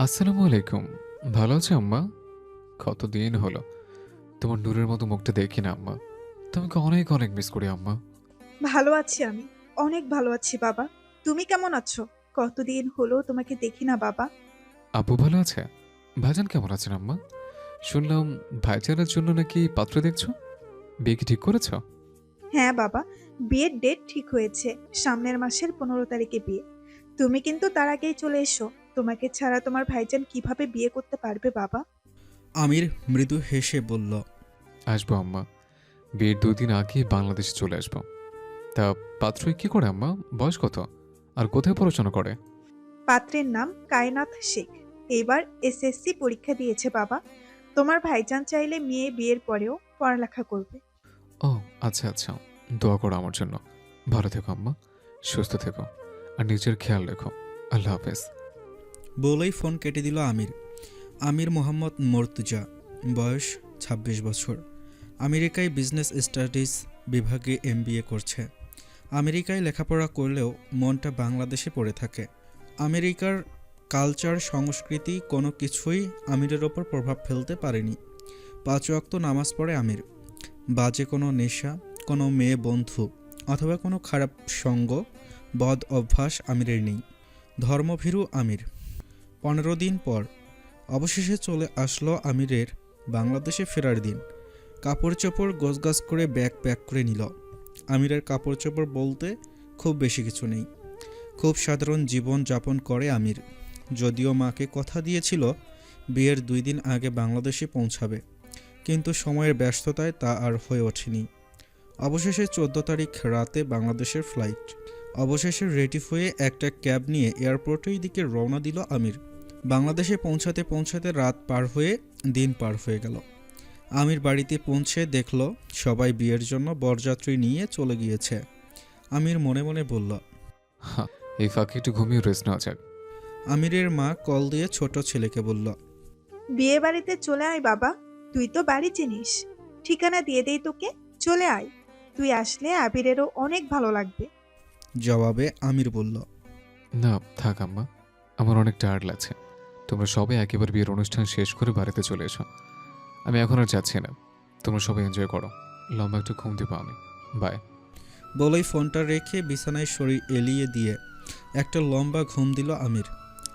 আসসালামু আলাইকুম। ভালো আছো আম্মা? কতদিন হলো তোমার নূরের মতো মুখটা দেখি না আম্মা। তোমাকে অনেক অনেক মিস করি আম্মা। ভালো আছি আমি। অনেক ভালো আছি বাবা। তুমি কেমন আছো? কতদিন হলো তোমাকে দেখি না বাবা। আব্বু ভালো আছে? ভাইজান কেমন আছেন আম্মা? শুনলাম ভাইজানের জন্য নাকি পাত্র দেখছো। বিয়ে কি ঠিক করেছ? হ্যাঁ বাবা, বিয়ের ডেট ঠিক হয়েছে। সামনের মাসের 15 তারিখে বিয়ে। তুমি কিন্তু তার আগেই চলে এসো। তোমাকে ছাড়া তোমার ভাইজান কিভাবে বিয়ে করতে পারবে বাবা? আমির মৃদু হেসে বলল, আসবো আম্মা। বিয়ের 2 দিন আগে বাংলাদেশে চলে আসবো। তা পাত্র কি করে আম্মা? বয়স কত? আর কোথায় পড়াশোনা করে? পাত্রের নাম কায়নাত শেখ। এবার এসএসসি পরীক্ষা দিয়েছে বাবা। তোমার ভাইজান চাইলে মেয়ে বিয়ের পরেও পড়ালেখা করবে। ও আচ্ছা আচ্ছা। দোয়া করো আমার জন্য। ভালো থেকো আম্মা, সুস্থ থেকো, আর নিজের খেয়াল রেখো। আল্লাহ হাফেজ। বলেই ফোন কেটে দিল আমির। আমির মোহাম্মদ মর্তুজা, বয়স ২৬ বছর। আমেরিকায় বিজনেস স্টাডিজ বিভাগে এমবিএ করছে। আমেরিকায় লেখাপড়া করলেও মনটা বাংলাদেশে পড়ে থাকে। আমেরিকার কালচার, সংস্কৃতি কোনো কিছুই আমিরের ওপর প্রভাব ফেলতে পারেনি। ৫ ওয়াক্ত নামাজ পড়ে আমির। বাজে কোনো নেশা, কোনো মেয়ে বন্ধু অথবা কোনো খারাপ সঙ্গ, বদ অভ্যাস আমিরের নেই। ধর্মভীরু আমির। ১৫ দিন পর অবশেষে চলে আসলো আমিরের বাংলাদেশে ফেরার দিন। কাপড় চোপড় গোছগাছ করে ব্যাগ প্যাক করে নিল। আমিরের কাপড় চোপড় বলতে খুব বেশি কিছু নেই। খুব সাধারণ জীবন যাপন করে আমির। যদিও মাকে কথা দিয়েছিল বিয়ের ২ দিন আগে বাংলাদেশে পৌঁছাবে, কিন্তু সময়ের ব্যস্ততায় তা আর হয়ে ওঠেনি। অবশেষে ১৪ তারিখ রাতে বাংলাদেশের ফ্লাইট। অবশেষে রেডি হয়ে একটা ক্যাব নিয়ে এয়ারপোর্টের দিকে রওনা দিল আমির। বাংলাদেশে পৌঁছাতে পৌঁছাতে রাত পার হয়ে দিন পার হয়ে গেল। আমির বাড়িতে পৌঁছে দেখল সবাই বিয়ের জন্য বরযাত্রী নিয়ে চলে গিয়েছে। আমির মনে মনে বলল, হ্যাঁ, এই ফাঁকে একটু ঘুমিয়ে রেস্ট নেওয়া যাক। আমিরের মা কল দিয়ে ছোট ছেলেকে বলল, বিয়ে বাড়িতে চলে আয় বাবা। তুই তো বাড়ি চিনিস। ঠিকানা দিয়ে দেই তোকে। চলে আয়। তুই আসলে আবিরেরও অনেক ভালো লাগবে। জবাবে আমির বলল, না থাক আম্মা, আমার অনেক টায়ার্ড লাগছে। তোমরা সবাই একেবারে বিয়ের অনুষ্ঠান শেষ করে বাড়িতে চলে এসো। আমি এখন আর যাচ্ছি না। তোমরা সবাই এনজয় করো। লম্বা একটু ঘুম দিব আমি। বাই। বলেই ফোনটা রেখে বিছানায় শরীর এলিয়ে দিয়ে একটা লম্বা ঘুম দিল আমির।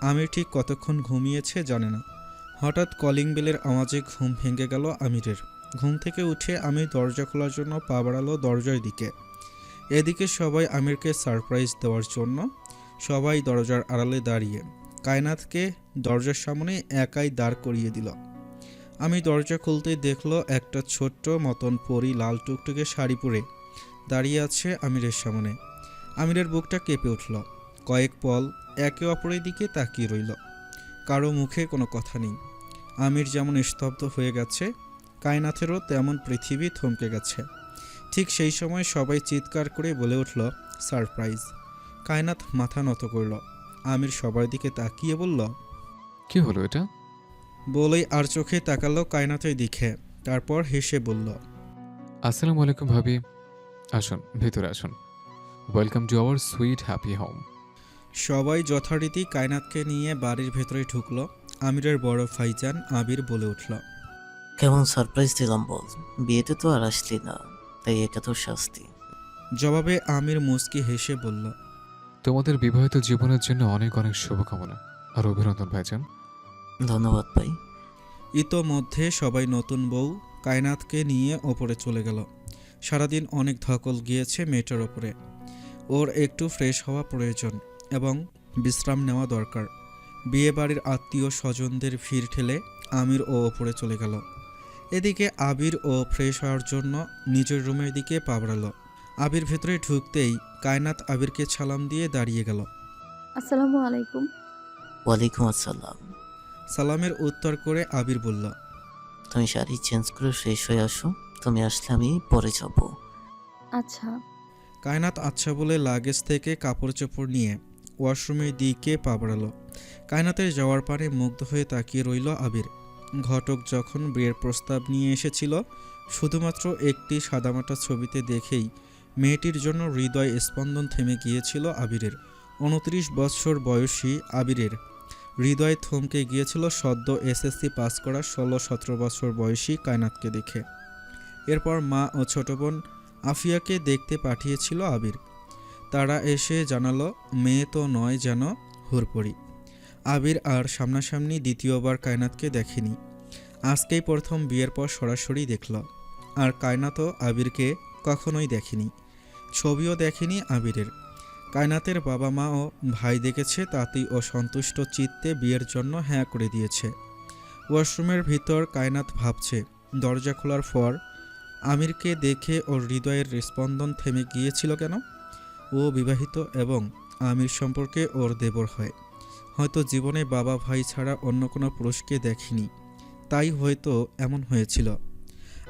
আমির ঠিক কতক্ষণ ঘুমিয়েছে জানে না। হঠাৎ কলিং বেলের আওয়াজে ঘুম ভেঙে গেল আমিরের। ঘুম থেকে উঠে আমির দরজা খোলার জন্য পা বাড়ালো দরজার দিকে। এদিকে সবাই আমিরকে সারপ্রাইজ দেওয়ার জন্য সবাই দরজার আড়ালে দাঁড়িয়ে। কায়নাতকে দরজার সামনে একাই দাঁড় করিয়ে দিল। আমি দরজা খুলতেই দেখলো একটা ছোট্ট মতন পরি লাল টুকটুকে শাড়ি পরে দাঁড়িয়ে আছে আমিরের সামনে। আমিরের বুকটা কেঁপে উঠল। কয়েক পল একে অপরের দিকে তাকিয়ে রইল। কারো মুখে কোনো কথা নেই। আমির যেমন স্তব্ধ হয়ে গেছে, কায়নাথেরও তেমন পৃথিবী থমকে গেছে। ঠিক সেই সময় সবাই চিৎকার করে বলে উঠল, সারপ্রাইজ! কায়নাথ মাথা নত করল। আমির সবার দিকে তাকিয়ে বলল, কি হলো এটা? বলেই আর চোখে তাকালো কায়নাথের দিকে। তারপর হেসে বলল, আসসালামু আলাইকুম ভাবি। আসুন ভেতরে আসুন। Welcome to our sweet happy home. সবাই যথারীতি কায়নাথকে নিয়ে বাড়ির ভেতরে ঢুকলো। আমিরের বড় ভাইজান আবির বলে উঠল, কেমন সারপ্রাইজ দিলাম বল। বিয়েতে তো আর আসলি না, তাই এটা তো শাস্তি। জবাবে আমির মুচকি হেসে বলল, তোমাদের বিবাহিত জীবনের জন্য অনেক অনেক শুভকামনা আর অভিনন্দন ভাইজান। ধন্যবাদ ভাই। ইতোমধ্যে সবাই নতুন বউ কায়নাথকে নিয়ে ওপরে চলে গেল। সারাদিন অনেক ধকল গিয়েছে মেয়েটার ওপরে। ওর একটু ফ্রেশ হওয়া প্রয়োজন এবং বিশ্রাম নেওয়া দরকার। বিয়ে বাড়ির আত্মীয় স্বজনদের ভিড় ঠেলে আমির ও ওপরে চলে গেল। এদিকে আবির ও ফ্রেশ হওয়ার জন্য নিজের রুমের দিকে পা বাড়ালো। আবির ভেতরে ঢুকতেই কায়নাত আবিরকে সালাম দিয়ে দাঁড়িয়ে গেল। আসসালামু আলাইকুম। ওয়ালাইকুম আসসালাম। সালামের উত্তর করে আবির বলল, তুমি শাড়ি চেঞ্জ করে ফ্রেশ হয়ে আসো, তুমি আসলে আমি পরে যাব। আচ্ছা। কায়নাত আচ্ছা বলে লাগেজ থেকে কাপড় চোপড় নিয়ে ওয়াশরুমের দিকে পা বাড়ালো। কায়নাতের যাওয়ার পারে মুগ্ধ হয়ে তাকিয়ে রইল আবির। ঘটক যখন বিয়ের প্রস্তাব নিয়ে এসেছিল শুধুমাত্র একটি সাদামাটা ছবিতে দেখেই মেয়েটির জন্য হৃদয় স্পন্দন থেমে গিয়েছিল আবিরের। 29 বছর বয়সী আবিরের হৃদয় থমকে গিয়েছিল সদ্য এসএসসি পাস করা 16-17 বছর বয়সী কায়নাতকে দেখে। এরপর মা ও ছোট বোন আফিয়াকে দেখতে পাঠিয়েছিল আবির। তারা এসে জানালো মেয়ে তো নয়, যেন হুরপড়ি। আবির আর সামনাসামনি দ্বিতীয়বার কায়নাতকে দেখেনি, আজকেই প্রথম বিয়ের পর সরাসরি দেখল। আর কায়নাতও আবিরকে কখনোই দেখেনি, ছবিও দেখেনি আবিরের। কায়নাতের বাবা মা ও ভাই দেখেছে, তাতেই ও সন্তুষ্ট চিত্তে বিয়ের জন্য হ্যাঁ করে দিয়েছে। ওয়াশরুমের ভিতর কায়নাত ভাবছে, দরজা খোলার পর আমিরকে দেখে ওর হৃদয়ের স্পন্দন থেমে গিয়েছিল কেন? ও বিবাহিত এবং আমির সম্পর্কে ওর দেবর হয়। হয়তো জীবনে বাবা ভাই ছাড়া অন্য কোনো পুরুষকে দেখেনি, তাই হয়তো এমন হয়েছিল।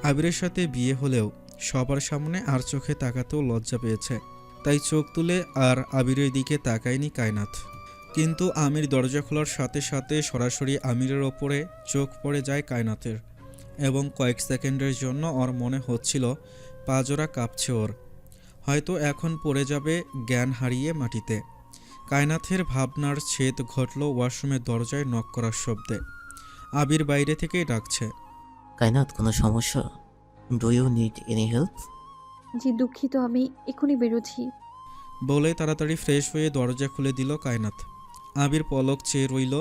আবিরের সাথে বিয়ে হলেও সবার সামনে আর চোখে তাকাতেও লজ্জা পেয়েছে, তাই চোখ তুলে আর আবিরের দিকে তাকায়নি কায়নাত। কিন্তু আমির দরজা খোলার সাথে সাথে সরাসরি আমিরের ওপরে চোখ পড়ে যায় কায়নাতের, এবং কয়েক সেকেন্ডের জন্য ওর মনে হচ্ছিল পাজোড়া কাঁপছে ওর, হয়তো এখন পড়ে যাবে জ্ঞান হারিয়ে মাটিতে। কায়নাথের ভাবনার ছেদ ঘটল ওয়াশরুমের দরজায় নক করার শব্দে। আবির বাইরে থেকেই ডাকছে, কায়নাত, কোনো সমস্যা? Do you need any help? জি দুঃখিত, আমি এখনই বেরোচ্ছি। বলে তাড়াতাড়ি ফ্রেশ হয়ে দরজা খুলে দিল কায়নাত। আবির পলক চেয়ে রইল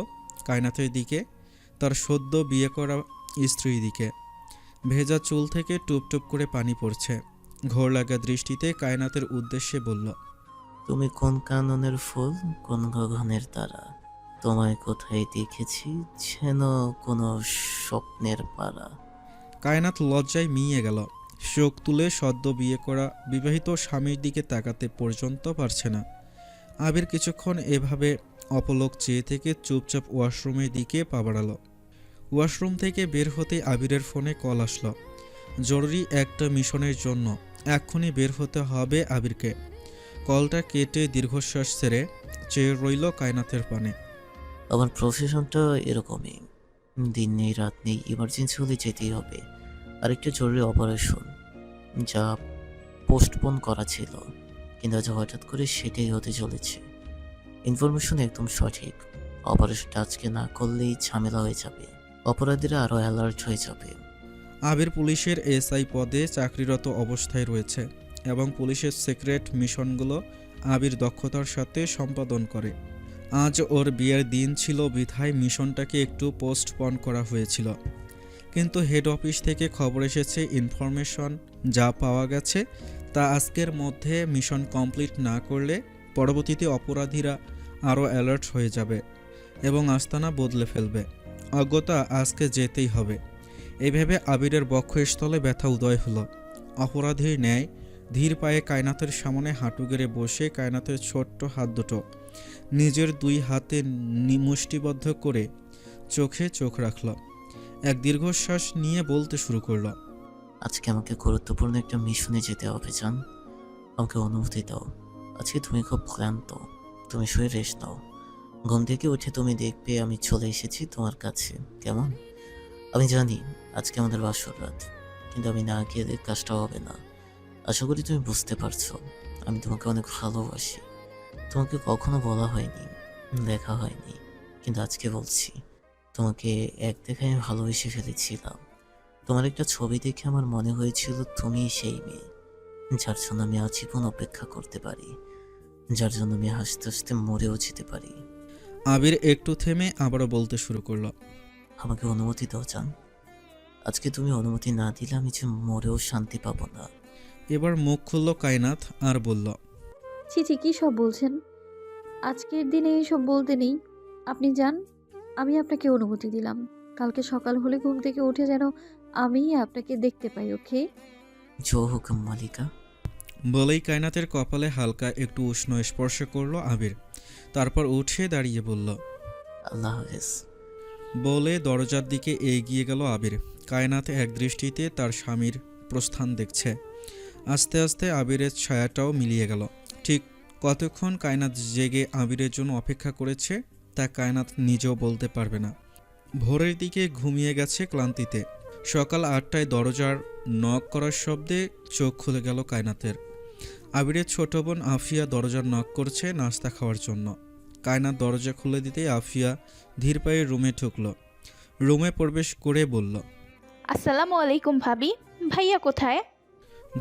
কায়নাথের দিকে, তার সদ্য বিয়ে করা স্ত্রীর দিকে। ভেজা চুল থেকে টুপটুপ করে পানি পড়ছে। ঘোর লাগা দৃষ্টিতে কায়নাতের উদ্দেশ্যে বলল, তুমি কোন কাননের ফুল, কোন গগনের তারা? তোমায় কোথায় দেখেছি যেন কোনো স্বপ্নের পাড়া। কায়নাত লজ্জায় মিয়ে গেল। চোখ তুলে সদ্য বিয়ে করা বিবাহিত স্বামীর দিকে তাকাতে পর্যন্ত পারছে না। আবির কিছুক্ষণ এভাবে অপলক চেয়ে থেকে চুপচাপ ওয়াশরুমের দিকে পা বাড়ালো। ওয়াশরুম থেকে বের হতে আবিরের ফোনে কল আসলো, জরুরি একটা মিশনের জন্য এক্ষুনি বের হতে হবে আবিরকে। কলটা কেটে দীর্ঘশ্বাস ছেড়ে চেয়ে রইল কায়নাথের পানে। আমার প্রফেশনটা এরকমই, দিন নেই রাত নেই, ইমার্জেন্সি হলে যেতেই হবে। আরেকটা জরুরি অপারেশন, যা পোস্টপোন করা ছিল, কিন্তু আজ হঠাৎ করে সেটাই হতে চলেছে। ইনফরমেশন একদম সঠিক। অপারেশনটা আজকে না করলেই ঝামেলা হয়ে যাবে, অপরাধীরা আরও অ্যালার্ট হয়ে যাবে। আবির পুলিশের এসআই পদে চাকরিরত অবস্থায় রয়েছে এবং পুলিশের সিক্রেট মিশনগুলো আবির দক্ষতার সাথে সম্পাদন করে। আজ ওর বিয়ের দিন ছিল বিধায় মিশনটাকে একটু পোস্টপন করা হয়েছিল, কিন্তু হেড অফিস থেকে খবর এসেছে ইনফরমেশন যা পাওয়া গেছে তা আজকের মধ্যে মিশন কমপ্লিট না করলে পরবর্তীতে অপরাধীরা আরও অ্যালার্ট হয়ে যাবে এবং আস্তানা বদলে ফেলবে। অজ্ঞতা আজকে যেতেই হবে। এভাবে আবিরের বক্ষস্থলে ব্যথা উদয় হলো। অপরাধীর ন্যায় ধীর পায়ে কায়নাতের সামনে হাঁটু গেড়ে বসে কায়নাতের ছোট্ট হাত দুটো নিজের দুই হাতে মুষ্টিবদ্ধ করে চোখে চোখ রাখল। এক দীর্ঘশ্বাস নিয়ে বলতে শুরু করলো, আজকে আমাকে গুরুত্বপূর্ণ একটা মিশনে যেতে হবে জান, আমাকে অনুমতি দাও। আজকে তুমি খুব ক্লান্ত, তুমি শুয়ে রেস্ট নাও। ঘুম থেকে উঠে তুমি দেখবে আমি চলে এসেছি তোমার কাছে, কেমন? আমি জানি আজকে আমাদের বাসর রাত, কিন্তু আমি না গেলে কাজটা হবে না। আশা করি তুমি বুঝতে পারছো, আমি তোমাকে অনেক ভালোবাসি। তোমাকে কখনো বলা হয়নি, দেখা হয়নি, কিন্তু আজকে বলছি। তোমাকে এক দেখায় আমি ভালোবেসে ফেলেছিলাম। তোমার একটা ছবি দেখে আমার মনে হয়েছিল তুমি সেই মেয়ে যার জন্য আমি আজীবন অপেক্ষা করতে পারি, যার জন্য আমি হাসতে হাসতে মরেও যেতে পারি। আবির একটু থেমে আবারও বলতে শুরু করলো, আমাকে অনুমতি দাও জান। আজকে তুমি অনুমতি না দিলে আমি যে মরেও শান্তি পাবো না। এবার মুখ খুলল কায়নাত আর বলল, ছি ছি, কী সব বলছেন? আজকের দিনে এইসব বলতে নেই। আপনি যান, আমি আপনাকে অনুমতি দিলাম। কালকে সকাল হলে ঘুম থেকে উঠে যেন আমি আপনাকে দেখতে পাই, ওকে? জো হুকুম মালিকা। বলেই কায়নাতের কপালে হালকা একটু উষ্ণ স্পর্শ করলো আবির। তারপর উঠে দাঁড়িয়ে বলল, আল্লাহ হাফেজ। বলে দরজার দিকে এগিয়ে গেল আবির। কায়নাত এক দৃষ্টিতে তার স্বামীর প্রস্থান দেখছে। আস্তে আস্তে আবিরের ছায়াটাও মিলিয়ে গেল। ঠিক কতক্ষণ কায়নাত জেগে আবিরের জন্য অপেক্ষা করেছে তা কায়নাত নিজেও বলতে পারবে না। ভোরের দিকে ঘুমিয়ে গেছে ক্লান্তিতে। সকাল 8টায় দরজার নক করার শব্দে চোখ খুলে গেল কায়নাতের। আবিরের ছোট বোন আফিয়া দরজার নক করছে নাস্তা খাওয়ার জন্য। কায়নাত দরজা খুলে দিতেই আফিয়া ধীর পায়ে রুমে ঢুকল। রুমে প্রবেশ করে বলল, আসসালামু আলাইকুম ভাবি, ভাইয়া কোথায়?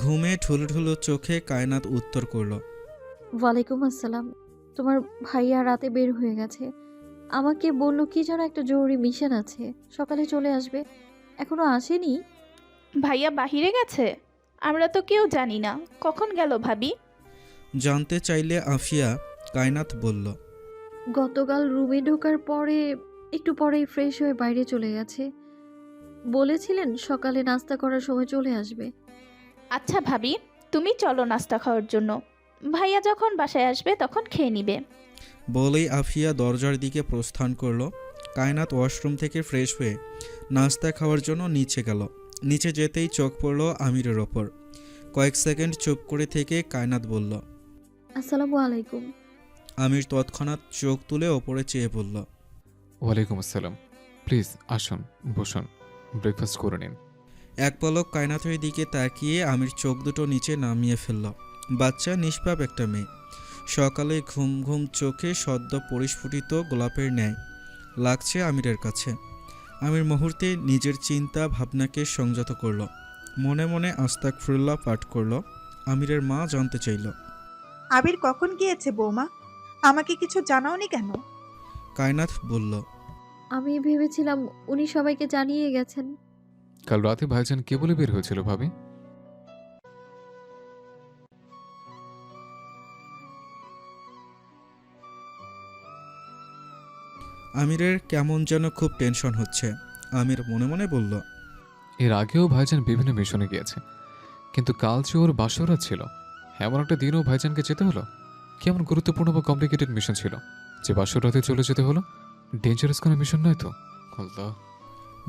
ঘুমে ঢুলঢুলো চোখে কায়নাত উত্তর করল, ওয়ালাইকুম আসসালাম। তোমার ভাইয়া রাতে বের হয়ে গেছে। আমাকে বলল কি যেন একটা জরুরি মিশন আছে, সকালে চলে আসবে। এখনো আসেনি। ভাইয়া বাহিরে গেছে? আমরা তো কেউ জানি না, কখন গেল ভাবি? জানতে চাইলে আফিয়া কায়নাত বলল, গতকাল রুমে ঢোকার পরে একটু পরেই ফ্রেশ হয়ে বাইরে চলে গেছে। বলেছিলেন সকালে নাস্তা করার সময় চলে আসবে। আচ্ছা ভাবি, তুমি চলো নাস্তা খাওয়ার জন্য। ভাইয়া যখন বাসায় আসবে তখন খেয়ে নিবে। বলেই আফিয়া দরজার দিকে প্রস্থান করল। কায়নাত ওয়াশরুম থেকে ফ্রেশ হয়ে নাস্তা খাওয়ার জন্য নিচে গেল। নিচে যেতেই চোখ পড়ল আমিরের ওপর। কয়েক সেকেন্ড চুপ করে থেকে কায়নাত বলল, আসসালামু আলাইকুম। আমির তৎক্ষণাৎ চোখ তুলে ওপরে চেয়ে বলল, ওয়ালাইকুম আসসালাম। প্লিজ আসুন, বসুন, ব্রেকফাস্ট করে নিন। এক পলক কায়নাতের দিকে তাকিয়ে আমির চোখ দুটো নিচে নামিয়ে ফেলল। বাচ্চা নিষ্পাপ একটা মেয়ে। সকালে ঘুম ঘুম চোখে সদ্য পরিস্ফুটিত গোলাপের ন্যায় লাগছে আমিরের কাছে। আমির মুহূর্তে নিজের চিন্তা ভাবনাকে সংযত করল। মনে মনে আস্তাগফিরুল্লাহ পাঠ করল। আমিরের মা জানতে চাইল, আবির কখন গিয়েছে বৌমা? আমাকে কিছু জানাওনি কেন? কায়নাত বলল, আমি ভেবেছিলাম উনি সবাইকে জানিয়ে গেছেন। কাল রাতে ভাইজান কে বলে বের হয়েছিল ভাবি? আমিরের কেমন যেন খুব টেনশন হচ্ছে। আমির মনে মনে বলল, এর আগেও ভাইজান বিভিন্ন মিশনে গিয়েছে, কিন্তু কাল যে ওর বাসরা ছিল, এমন একটা দিনও ভাইজানকে যেতে হলো। কেমন গুরুত্বপূর্ণ বা কমপ্লিকেটেড মিশন ছিল যে বাসরাতে চলে যেতে হলো? ডেঞ্জারাস কোনো মিশন নয় তো? আল্লাহ।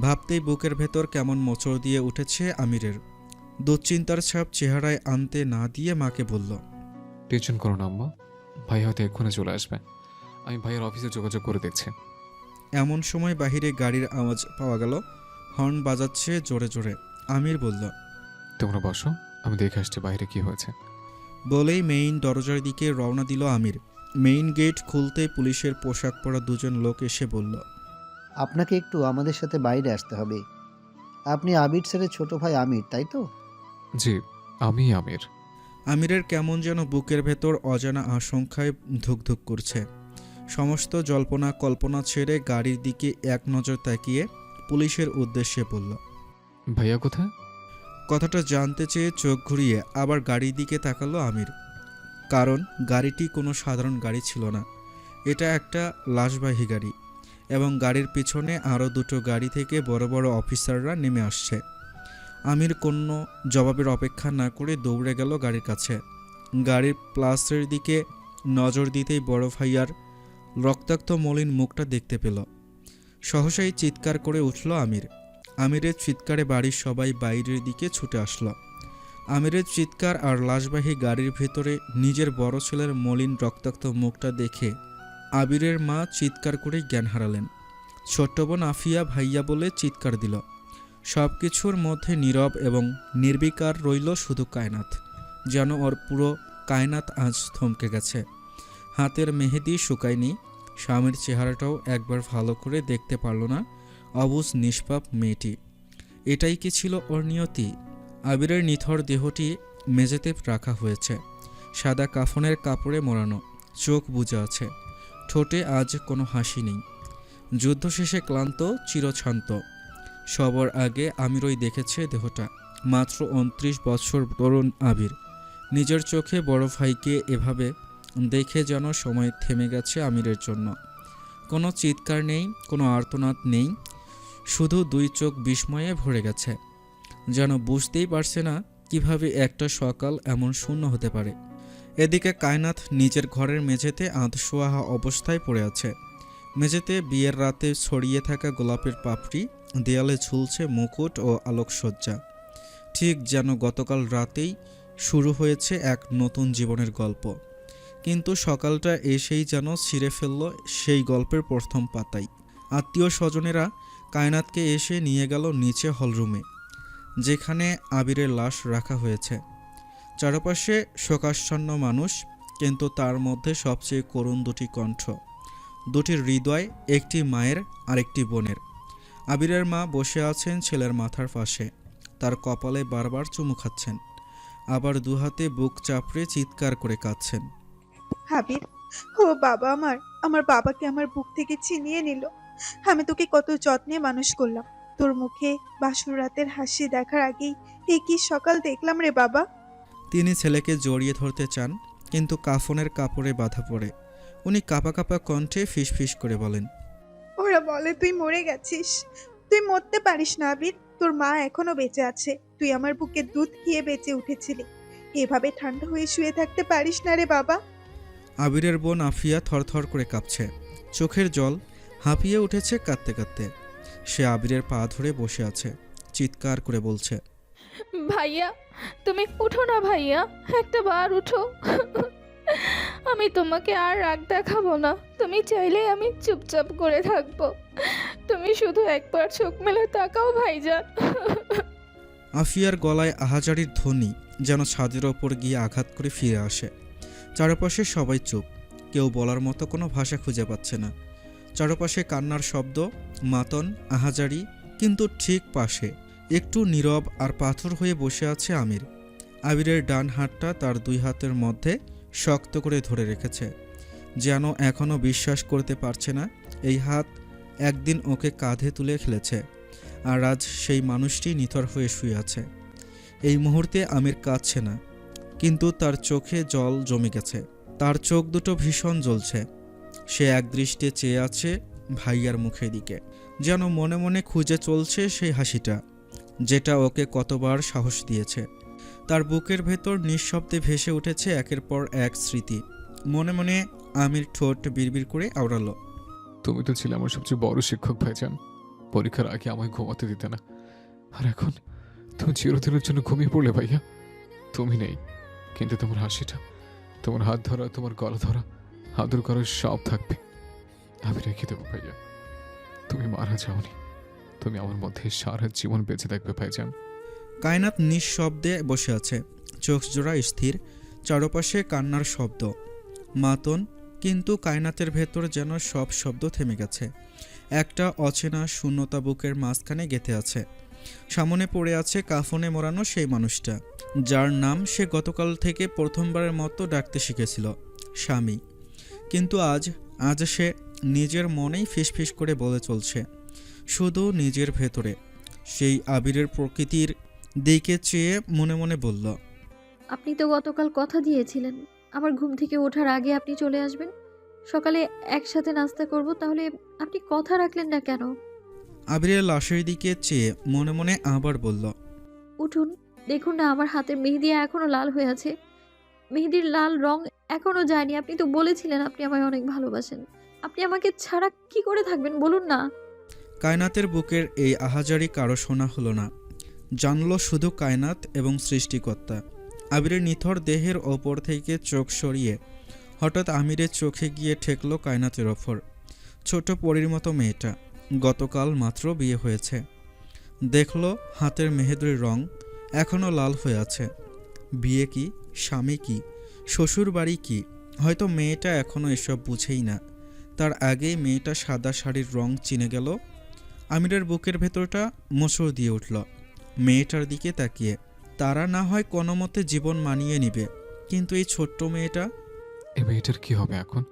ভাবতেই বুকের ভেতর কেমন মোচড় দিয়ে উঠেছে আমিরের। দুশ্চিন্তার ছাপ চেহারায় আনতে না দিয়ে মাকে বলল, টেনশন করো না আম্মা, ভাই হয়তো এক্ষুনি চলে আসবে। আমি ভাইয়ের অফিসে যোগাযোগ করে দেখছি। এমন সময় বাহিরে গাড়ির আওয়াজ পাওয়া গেল। হর্ন বাজাচ্ছে জোরে জোরে। আমির বলল, তোমরা বসো, আমি দেখে আসছি বাইরে কি হয়েছে। বলেই মেইন দরজার দিকে রওনা দিল আমির। মেইন গেট খুলতেই পুলিশের পোশাক পরা দুজন লোক এসে বলল, আপনাকে একটু আমাদের সাথে বাইরে আসতে হবে। আপনি আবির স্যারের ছোট ভাই আমির, তাই তো? জি, আমি আমির। আমিরের কেমন যেন বুকের ভেতর অজানা আশঙ্কায় ধুকধুক করছে। সমস্ত জল্পনা কল্পনা ছেড়ে গাড়ির দিকে এক নজর তাকিয়ে পুলিশের উদ্দেশ্যে বলল, ভাইয়া কোথায়? কথাটা জানতে চেয়ে চোখ ঘুরিয়ে আবার গাড়ির দিকে তাকালো আমির। কারণ গাড়িটি কোনো সাধারণ গাড়ি ছিল না, এটা একটা লাশবাহী গাড়ি এবং গাড়ির পিছনে আরও দুটো গাড়ি থেকে বড় বড় অফিসাররা নেমে আসছে। আমির কোনো জবাবের অপেক্ষা না করে দৌড়ে গেল গাড়ির কাছে। গাড়ির প্লাসের দিকে নজর দিতেই বড় ভাইয়ার রক্তাক্ত মলিন মুখটা দেখতে পেল। সহসাই চিৎকার করে উঠল আমির। আমিরের চিৎকারে বাড়ির সবাই বাইরের দিকে ছুটে আসলো। আমিরের চিৎকার আর লাশবাহী গাড়ির ভেতরে নিজের বড় ছেলের মলিন রক্তাক্ত মুখটা দেখে আবিরের মা চিৎকার করে জ্ঞান হারালেন। ছোট্ট বোন আফিয়া ভাইয়া বলে চিৎকার দিল। সব কিছুর মধ্যে নীরব এবং নির্বিকার রইল শুধু কায়নাত। যেন ওর পুরো কায়নাত আজ থমকে গেছে। হাতের মেহেদি শুকায়নি। স্বামীর চেহারাটাও একবার ভালো করে দেখতে পারল না অবুঝ নিষ্পাপ মেয়েটি। এটাই কি ছিল ওর নিয়তি? আবিরের নিথর দেহটি মেঝেতে রাখা হয়েছে, সাদা কাফনের কাপড়ে মোড়ানো, চোখ বুজে আছে, ঠোঁটে আজ কোনো হাসি নেই। যুদ্ধ শেষে ক্লান্ত, চিরশান্ত। সবার আগে আমিরই দেখেছে দেহটা। মাত্র 29 বছর তরুণ আবির নিজের চোখে বড় ভাইকে এভাবে দেখে যেন সময় থেমে গেছে আমিরের জন্য। কোনো চিৎকার নেই, কোনো আর্তনাদ নেই, শুধু দুই চোখ বিস্ময়ে ভরে গেছে। যেন বুঝতেই পারছে না কিভাবে একটা সকাল এমন শূন্য হতে পারে। এদিকে কায়নাত নিজের ঘরের মেঝেতে আধশোয়া অবস্থায় পড়ে আছে। মেঝেতে বিয়ের রাতে ছড়িয়ে থাকা গোলাপের পাপড়ি, দেয়ালে ঝুলছে মুকুট ও আলোকসজ্জা। ঠিক যেন গতকাল রাতেই শুরু হয়েছে এক নতুন জীবনের গল্প। কিন্তু সকালটা এসেই যেন ছিঁড়ে ফেলল সেই গল্পের প্রথম পাতাই। আত্মীয় স্বজনেরা কায়নাতকে এসে নিয়ে গেল নিচে হলরুমে, যেখানে আবিরের লাশ রাখা হয়েছে। চারপাশে শোকাচ্ছন্ন মানুষ, কিন্তু তার মধ্যে সবচেয়ে করুণ দুটি কণ্ঠ, দুটি হৃদয়, একটি মায়ের আর একটি বোনের। আবিরের মা বসে আছেন ছেলের মাথার পাশে, তার কপালে বারবার চুমু খাচ্ছেন, আবার দুহাতে বুক চাপড়ে চিৎকার করে কাঁদছেন। আবির, ও বাবা আমার বাবাকে আমার বুক থেকে ছিনিয়ে নিল। আমি তোকে কত যত্নে মানুষ করলাম, তোর মুখে বাসর রাতের হাসি দেখার আগেই এ কি সকাল দেখলাম রে বাবা। তিনি ছেলেকে জড়িয়ে ধরতে চান, কিন্তু কাফনের কাপড়ে বাধা পড়ে। উনি কাঁপা কাঁপা কণ্ঠে ফিসফিস করে বলেন, ওরা বলে তুই মরে গেছিস। তুই মরতে পারিস না আবির, তোর মা এখনো বেঁচে আছে। তুই আমার বুকে দুধ খেয়ে বেঁচে উঠেছিলি, এভাবে ঠান্ডা হয়ে শুয়ে থাকতে পারিস না রে বাবা। আবিরের বোন আফিয়া থরথর করে কাঁপছে, চোখের জল হাঁপিয়ে উঠেছে কাঁদতে কাঁদতে। সে আবিরের পা ধরে বসে আছে, চিৎকার করে বলছে, ভাইয়া, তুমি উঠো না ভাইয়া, একটা বার উঠো। আমি তোমাকে আর রাগ দেখাবো না। তুমি চাইলে আমি চুপচাপ করে থাকবো। তুমি শুধু একবার চোখ মেলে তাকাও ভাইজান। আফিয়ার গলায় আহাজারির ধ্বনি যেন ছাদের ওপর গিয়ে আঘাত করে ফিরে আসে। চারপাশে সবাই চুপ, কেউ বলার মতো কোনো ভাষা খুঁজে পাচ্ছে না। চারপাশে কান্নার শব্দ, মাতন, আহাজারি, কিন্তু ঠিক পাশে একটু নীরব আর পাথর হয়ে বসে আছে আমির। আবিরের ডান হাতটা তার দুই হাতের মধ্যে শক্ত করে ধরে রেখেছে, যেন এখনও বিশ্বাস করতে পারছে না এই হাত একদিন ওকে কাঁধে তুলে খেলেছে, আর আজ সেই মানুষটি নিথর হয়ে শুয়ে আছে। এই মুহূর্তে আমির কাঁদছে না, কিন্তু তার চোখে জল জমে গেছে, তার চোখ দুটো ভীষণ জ্বলছে। সে একদৃষ্টে চেয়ে আছে ভাইয়ার মুখের দিকে, যেন মনে মনে খুঁজে চলছে সেই হাসিটা, যেটা ওকে কতবার সাহস দিয়েছে। তার বুকের ভেতর নিঃশব্দে ভেসে উঠেছে একের পর এক স্মৃতি। মনে মনে আমির ঠোঁট বিড়বিড় করে আওড়ালো, তুমি তো ছিলে আমার সবচেয়ে বড় শিক্ষক ভাইজান। পরীক্ষার আগে আমায় ঘুমাতে দিতে না, আর এখন তুমি চিরদিনের জন্য ঘুমিয়ে পড়লে ভাইয়া। তুমি নেই, কিন্তু তোমার হাসিটা, তোমার হাত ধরা, তোমার গলা ধরা, আদর করা সব থাকবে। আমি রেখে দেবো ভাইয়া। তুমি মারা যাওনি, তুমি আমার মধ্যে সারা জীবন বেঁচে থাকবে ভাইজান। কায়নাত নিঃশব্দে বসে আছে, চোখ জোড়া স্থির, চারপাশে কান্নার শব্দ, মাতন, কিন্তু কায়নাতের ভেতর যেন সব শব্দ থেমে গেছে। একটা অচেনা শূন্যতা বুকের মাঝখানে গেঁথে আছে। সামনে পড়ে আছে কাফনে মোড়ানো সেই মানুষটা, যার নাম সে গতকাল থেকে প্রথমবারের মতো ডাকতে শিখেছিল, স্বামী। কিন্তু আজ সে নিজের মনেই ফিসফিস করে বলে চলছে, শুধু নিজের ভেতরে। সেই আবিরের প্রকৃতির দিকে চেয়ে মনে মনে বলল, আপনি তো গতকাল কথা দিয়েছিলেন আমার ঘুম থেকে ওঠার আগে আপনি চলে আসবেন, সকালে একসাথে নাস্তা করব, তাহলে আপনি কথা রাখলেন না কেন? আবিরের লাশের দিকে চেয়ে মনে মনে আবার বলল, উঠুন, দেখুন না আমার হাতের মেহেদি এখনো লাল হয়ে আছে। মেহেদির লাল রং এখনো যায়নি। আপনি তো বলেছিলেন আপনি আমায় অনেক ভালোবাসেন। আপনি আমাকে ছাড়া কি করে থাকবেন বলুন না। কায়নাতের বুকের এই আহাজারি কারো শোনা হলো না, জানল শুধু কায়নাত এবং সৃষ্টিকর্তা। আবিরের নিথর দেহের ওপর থেকে চোখ সরিয়ে হঠাৎ আমিরের চোখে গিয়ে ঠেকল কায়নাতের ওপর। ছোট পরীর মতো মেয়েটা, গতকাল মাত্র বিয়ে হয়েছে। দেখল হাতের মেহেদির রং এখনও লাল হয়ে আছে। বিয়ে কি, স্বামী কি, শ্বশুর বাড়ি কি, হয়তো মেয়েটা এখনও এসব বুঝেই না। তার আগেই মেয়েটা সাদা শাড়ির রং চিনে গেল। আমিরের বুকের ভেতরটা মোচড় দিয়ে উঠল মেয়েটার দিকে তাকিয়ে। তারা না হয় কোনো মতে জীবন মানিয়ে নিবে, কিন্তু এই ছোট্ট মেয়েটা, এই মেয়েটার কি হবে এখন?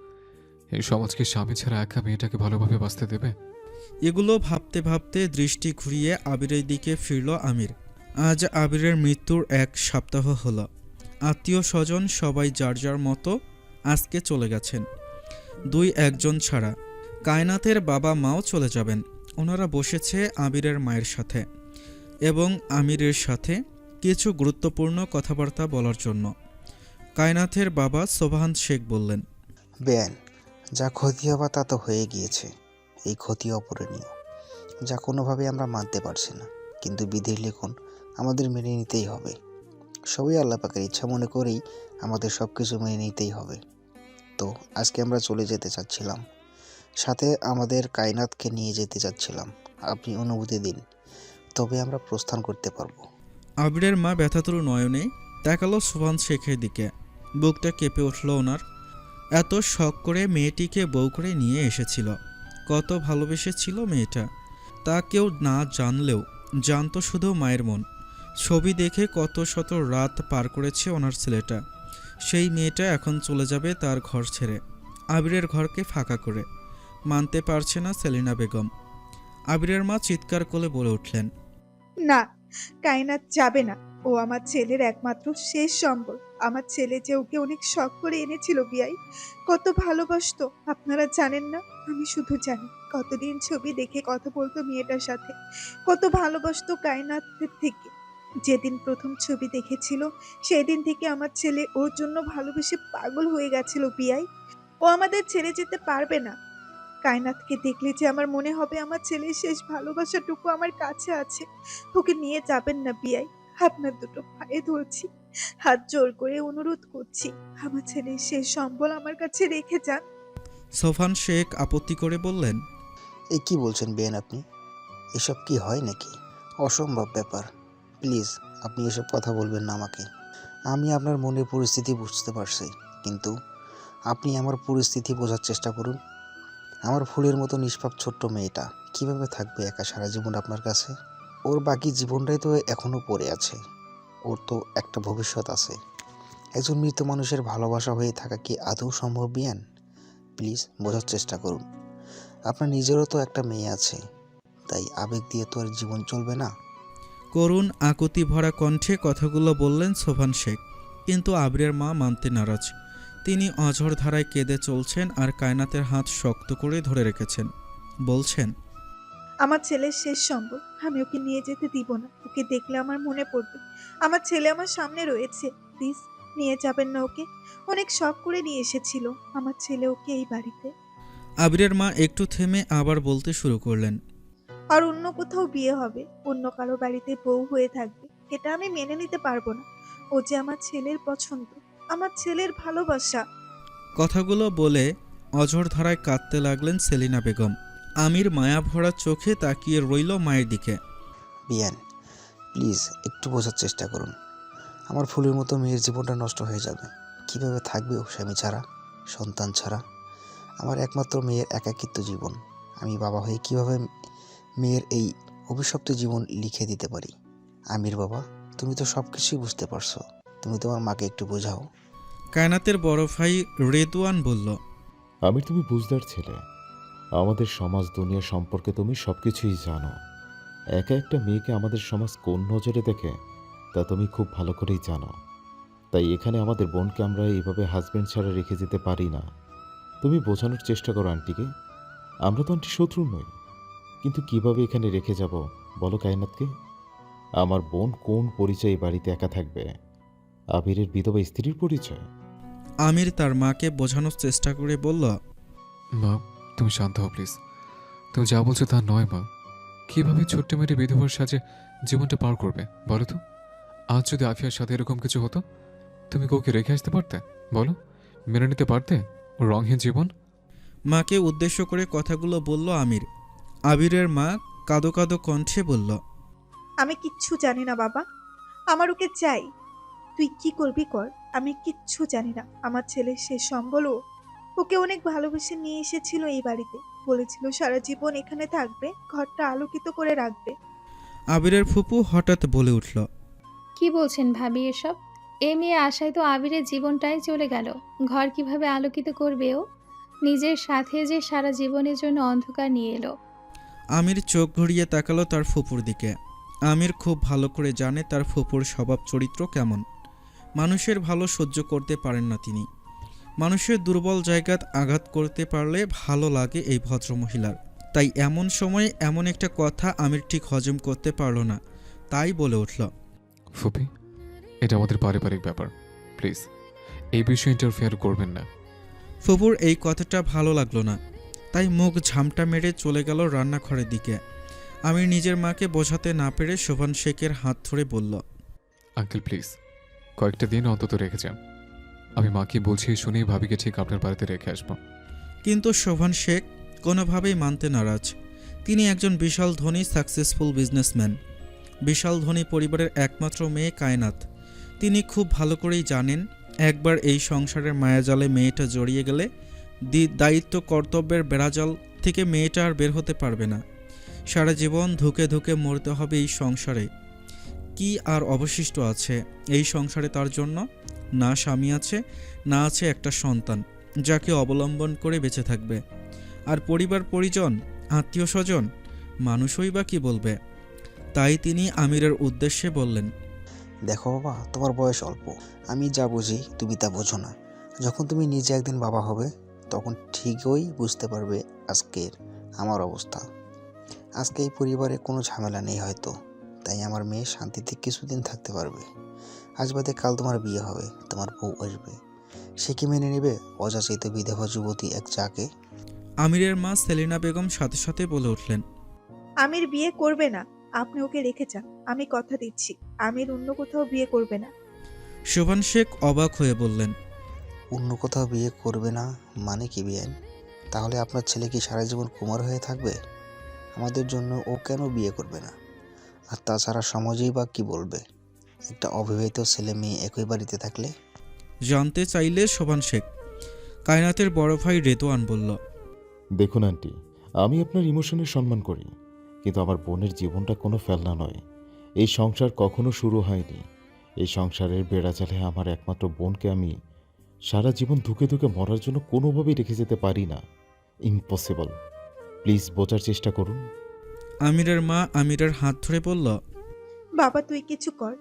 এই সমাজকে স্বামী ছাড়া একা মেয়েটাকে ভালোভাবে বাঁচতে দেবে? এগুলো ভাবতে ভাবতে দৃষ্টি ঘুরিয়ে আবিরের দিকে ফিরল আমির। আজ আবিরের মৃত্যুর 1 সপ্তাহ হলো। আত্মীয় স্বজন সবাই যার যার মতো আজকে চলে গেছেন, 2-1 ছাড়া। কায়নাতের বাবা মাও চলে যাবেন। ওনারা বসেছে আবিরের মায়ের সাথে এবং আমিরের সাথে কিছু গুরুত্বপূর্ণ কথাবার্তা বলার জন্য। কায়নাথের বাবা সোবহান শেখ বললেন, বেয়ান, যা ক্ষতি হওয়া তা তো হয়ে গিয়েছে। এই ক্ষতি অপূরণীয়, যা কোনোভাবে আমরা মানতে পারছি না, কিন্তু বিধির লিখন আমাদের মেনে নিতেই হবে। সবই আল্লাহ পাকের ইচ্ছা মনে করেই আমাদের সব কিছু মেনে নিতেই হবে। তো আজকে আমরা চলে যেতে চাচ্ছিলাম, সাথে আমাদের কায়নাতকে নিয়ে যেতে চাচ্ছিলাম। আপনি অনুমতি দিন, তবে আমরা প্রস্থান করতে পারবো। আবিরের মা ব্যথাতুর নয়নে তাকালো সোহান শেখের দিকে। বুকটা কেঁপে উঠল ওনার। এত শখ করে মেয়েটিকে বউ করে নিয়ে এসেছিল, কত ভালোবেসেছিল মেয়েটা, তা কেউ না জানলেও জানতো শুধু মায়ের মন। ছবি দেখে কত শত রাত পার করেছে ওনার ছেলেটা। সেই মেয়েটা এখন চলে যাবে তার ঘর ছেড়ে, আবিরের ঘরকে ফাঁকা করে। মানতে পারছে না সেলিনা বেগম। আবিরের মা চিৎকার করে বলে উঠলেন, না, কায়নাত যাবে না। ও আমার ছেলের একমাত্র শেষ সম্বল। আমার ছেলে যে ওকে অনেক শখ করে এনেছিল বিয়াই, কত ভালোবাসতো আপনারা জানেন না। আমি শুধু জানি কতদিন ছবি দেখে কথা বলতো মেয়েটার সাথে, কত ভালোবাসতো কায়নাতের থেকে। যেদিন প্রথম ছবি দেখেছিল সেই দিন থেকে আমার ছেলে ওর জন্য ভালোবেসে পাগল হয়ে গেছিল বিয়াই। ও আমাদের ছেড়ে যেতে পারবে না। কায়নাতকে দেখলে যে আমার মনে হবে আমার ছেলের শেষ ভালোবাসাটুকু আমার কাছে আছে। ওকে নিয়ে যাবেন না বিয়াই, আপনার দুটো পায়ে ধরছি, হাত জোর করে অনুরোধ করছি, আমার ছেলের শেষ সম্বল আমার কাছে রেখে যান। সোফান শেখ আপত্তি করে বললেন, এই কি বলছেন বেন আপনি? এসব কি হয় নাকি? অসম্ভব ব্যাপার। প্লিজ আপনি এসব কথা বলবেন না আমাকে। আমি আপনার মনের পরিস্থিতি বুঝতে পারছি, কিন্তু আপনি আমার পরিস্থিতি বোঝার চেষ্টা করুন। আমার ফুলের মতো নিষ্পাপ ছোট্ট মেয়েটা কিভাবে থাকবে একা সারা জীবন আপনার কাছে? ওর বাকি জীবনটাই তো এখনও পড়ে আছে। ওর তো একটা ভবিষ্যৎ আছে। একজন মৃত মানুষের ভালোবাসা হয়ে থাকা কি আদৌ সম্ভব বিয়ান? প্লিজ বোঝার চেষ্টা করুন। আপনার নিজেরও তো একটা মেয়ে আছে, তাই আবেগ দিয়ে তো আর জীবন চলবে না। করুণ আকুতি ভরা কণ্ঠে কথাগুলো বললেন সোফান শেখ। কিন্তু আবিরের মা মানতে নারাজ। তিনি অঝর ধারায় কেঁদে চলছেন আর কায়নাতের হাত শক্ত করে ধরে রেখেছেন। বলছেন, আমার ছেলের শেষ সম্বল, আমি ওকে নিয়ে যেতে দিব না। ওকে দেখলে আমার মনে পড়বে আমার ছেলে আমার সামনে রয়েছে। প্লিজ নিয়ে যাবেন না ওকে। অনেক শখ করে নিয়ে এসেছিল আমার ছেলে ওকে এই বাড়িতে। আবিরের মা একটু থেমে আবার বলতে শুরু করলেন, আর অন্য কোথাও বিয়ে হবে, অন্য কারো বাড়িতে বউ হয়ে থাকবে, এটা আমি মেনে নিতে পারবো না। ও যে আমার ছেলের পছন্দ, আমার ছেলের ভালোবাসা। কথাগুলো বলে অঝর ধারায় কাঁদতে লাগলেন সেলিনা বেগম। আমির মায়া ভরা চোখে তাকিয়ে রইল মায়ের দিকে। বিয়ান প্লিজ একটু বোঝার চেষ্টা করুন। আমার ফুলের মতো মেয়ের জীবনটা নষ্ট হয়ে যাবে। কিভাবে থাকবে ও স্বামী ছাড়া, সন্তান ছাড়া? আমার একমাত্র মেয়ের একাকিত্ব জীবন। আমি বাবা হয়ে কিভাবে মেয়ের এই অভিশপ্ত জীবন লিখে দিতে পারি? আমির বাবা, তুমি তো সব কিছুই বুঝতে পারছো। তুমি তোমার মাকে একটু বোঝাও। কায়নাতের বড় ভাই রেদওয়ান বলল, আমির, তুমি বুঝদার ছেলে। আমাদের সমাজ দুনিয়া সম্পর্কে তুমি সব কিছুই জানো। একা একটা মেয়েকে আমাদের সমাজ কোন নজরে দেখে তা তুমি খুব ভালো করেই জানো। তাই এখানে আমাদের বোনকে আমরা এইভাবে হাজব্যান্ড ছাড়া রেখে যেতে পারি না। তুমি বোঝানোর চেষ্টা করো আন্টিকে। আমরা তো আন্টি শত্রু নই, কিন্তু কিভাবে এখানে রেখে যাব বলো কায়নাতকে? আমার বোন কোন পরিচয়ে বাড়িতে একা থাকবে? আবিরের বিধবা স্ত্রীর পরিচয়? আমির তার মাকে বোঝানোর চেষ্টা করে বলল, মা, তুমি শান্ত হও প্লিজ। তুমি যা বলছো তা নয় মা। কিভাবে ছোট্ট মেয়েটি বিধবার সাজে জীবনটা পার করবে বলো তো? আজ যদি আফিয়ার সাথে এরকম কিছু হতো, তুমি কাউকে রেখে আসতে পারতে? বলো, মেনে নিতে পারতে ওর রঙহীন জীবন? মাকে উদ্দেশ্য করে কথাগুলো বলল আমির। আবিরের মা কাঁদো কাঁদো কণ্ঠে বলল, আমি কিচ্ছু জানি না বাবা, আমার ওকে চাই। তুই কি করবি কর, আমি কিচ্ছু জানি না। আমার ছেলের শেষ সম্বল ও। ওকে অনেক ভালোবেসে নিয়ে এসেছিল এই বাড়িতে, বলেছিল সারা জীবন এখানে থাকবে, ঘরটা আলোকিত করে রাখবে। আবিরের ফুপু হঠাৎ বলে উঠল, কি বলছেন ভাবি এসব? এই মেয়ে আশায় তো আবিরের জীবনটাই চলে গেল। ঘর কিভাবে আলোকিত করবে ও? নিজের সাথে যে সারা জীবনের জন্য অন্ধকার নিয়ে এলো। আমির চোখ ঘুরিয়ে তাকালো তার ফুপুর দিকে। আমির খুব ভালো করে জানে তার ফুপুর স্বভাব চরিত্র কেমন। মানুষের ভালো সহ্য করতে পারেন না তিনি। মানুষের দুর্বল জায়গাত আঘাত করতে পারলে ভালো লাগে এই ভদ্রমহিলার। তাই এমন সময়ে এমন একটা কথা আমির ঠিক হজম করতে পারল না, তাই বলে উঠল, ফুপি, এটা আমাদের পারিবারিক ব্যাপার, প্লিজ এই বিষয়ে ইন্টারফেয়ার করবেন না। ফুপুর এই কথাটা ভালো লাগলো না, তাই মুখ ঝামটা মেরে চলে গেল রান্নাঘরের দিকে। আমির নিজের মাকে বোঝাতে না পেরে শোভান শেখের হাত ধরে বলল, আঙ্কেল প্লিজ কয়েকটা দিন অন্তত রেখে যান। আমি মাকে বুঝিয়ে শুনেই ভাবিকে ঠিক আপনার বাড়িতে রেখে আসবো। কিন্তু শোভান শেখ কোনোভাবেই মানতে নারাজ। তিনি একজন বিশাল ধনী সাকসেসফুল বিজনেসম্যান। বিশাল ধনী পরিবারের একমাত্র মেয়ে কায়নাত। তিনি খুব ভালো করেই জানেন, একবার এই সংসারের মায়াজালে মেয়েটা জড়িয়ে গেলে দায়িত্ব কর্তব্যের বেড়াজাল থেকে মেয়েটা আর বের হতে পারবে না। সারা জীবন ধুকে ধুকে মরতে হবে এই সংসারে। কি আর অবশিষ্ট আছে এই সংসারে তার জন্য? না স্বামী আছে, না আছে একটা সন্তান যাকে অবলম্বন করে বেঁচে থাকবে। আর পরিবার পরিজন, আত্মীয় স্বজন, মানুষই বা কি বলবে। তাই তিনি আমিরের উদ্দেশ্যে বললেন, দেখো বাবা, তোমার বয়স অল্প, আমি যা বুঝি তুমি তা বোঝো না। যখন তুমি নিজে একদিন বাবা হবে তখন ঠিকই বুঝতে পারবে আজকের আমার অবস্থা। আজকে এই পরিবারে কোনো ঝামেলা নেই হয়তো, তাই আমার মেয়ে শান্তিতে কিছুদিন থাকতে পারবে। আজ বাদে কাল তোমার বিয়ে হবে, তোমার বউ আসবে, সে কি মেনে নেবে অযাচিত বিধবা যুবতী এক যাকে? আমিরের মা সেলিনা বেগম সাথে সাথে বলে উঠলেন, আমির বিয়ে করবে না, আপনি ওকে রেখে যান, আমি কথা দিচ্ছি আমির অন্য কোথাও বিয়ে করবে না। শোভান শেখ অবাক হয়ে বললেন, অন্য কোথাও বিয়ে করবে না মানে কি বিয়েন? তাহলে আপনার ছেলে কি সারা জীবন কুমার হয়ে থাকবে? আমাদের জন্য ও কেন বিয়ে করবে না? আর তাছাড়া সমাজেই বা কি বলবে একটা অবিবাহিত ছেলে মেয়ে একই বাড়িতে থাকলে? জানতে চাইলে শোভান শেখ। কায়নাতের বড় ভাই রেদোয়ান বলল, দেখুন আন্টি, আমি আপনার ইমোশনের সম্মান করি, কিন্তু আমার বোনের জীবনটা কোনো ফেলনা নয়। এই সংসার কখনো শুরু হয়নি। এই সংসারের বেড়াজালে আমার একমাত্র বোনকে আমি সারা জীবন ধুকে ধুকে মরার জন্য কোনোভাবেই রেখে যেতে পারি না। ইম্পসিবল। প্লিজ বোঝার চেষ্টা করুন। আমিরের মা আমিরের হাত ধরে বলল, বাবা তুই কিছু কর,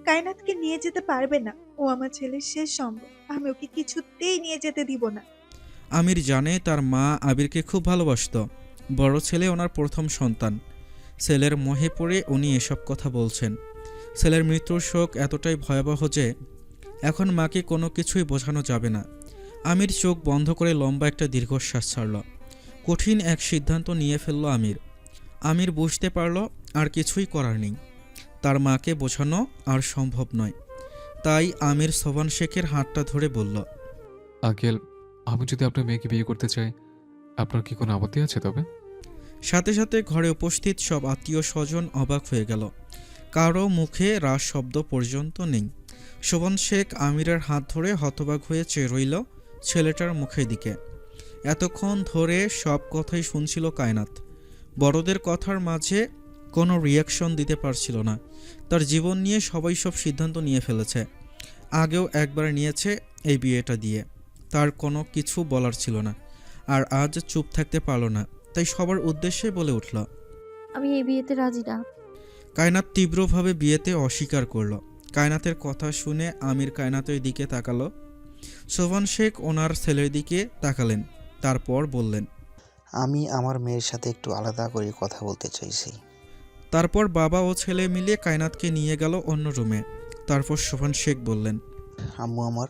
কায়নাতকে নিয়ে যেতে পারবে না, ও আমার ছেলের শেষ সম্বল, আমি ওকে কিছুতেই নিয়ে যেতে দিব না। আমির জানে তার মা আবিরকে খুব ভালোবাসত। বড় ছেলে ওনার প্রথম সন্তান। ছেলের মোহে পড়ে উনি এসব কথা বলছেন। ছেলের মৃত্যুর শোক এতটাই ভয়াবহ যে এখন মাকে কোনো কিছুই বোঝানো যাবে না। আমির চোখ বন্ধ করে লম্বা একটা দীর্ঘশ্বাস ছাড়ল। কঠিন এক সিদ্ধান্ত নিয়ে ফেলল আমির। আমির বুঝতে পারল আর কিছুই করার নেই, তার মাকে বোঝানো আর সম্ভব নয়। তাই আমির সোভান শেখের হাতটা ধরে বলল, আঙ্কেল, আমি যদি আপনার মেয়েকে বিয়ে করতে চাই, আপনার কি কোনো আপত্তি আছে তবে? সাথে সাথে ঘরে উপস্থিত সব আত্মীয় স্বজন অবাক হয়ে গেল। কারো মুখে রাস শব্দ পর্যন্ত নেই। শোভন শেখ আমিরের হাত ধরে হতবাক হয়ে চেয়ে রইল ছেলেটার মুখের দিকে। এতক্ষণ ধরে সব কথাই শুনছিল কায়নাত। বড়দের কথার মাঝে কোনো রিয়াকশন দিতে পারছিল না। তার জীবন নিয়ে সবাই সব সিদ্ধান্ত নিয়ে ফেলেছে। আগেও একবার নিয়েছে এই বিয়েটা দিয়ে। তার কোনো কিছু বলার ছিল না, আর আজ চুপ থাকতে পারল না। তাই সবার উদ্দেশ্যে বলে উঠল, আমি এই বিয়েতে রাজি না। কায়নাত তীব্রভাবে বিয়েতে অস্বীকার করল। কায়নাতের কথা শুনে আমির কায়নাতের দিকে তাকালো। সোভান শেখ ওনার ছেলের দিকে তাকালেন, তারপর বললেন, আমি আমার মেয়ের সাথে একটু আলাদা করে কথা বলতে চাইছি। তারপর বাবা ও ছেলে মিলে কায়নাতকে নিয়ে গেল অন্য রুমে। তারপর সোভান শেখ বললেন, আম্মু আমার,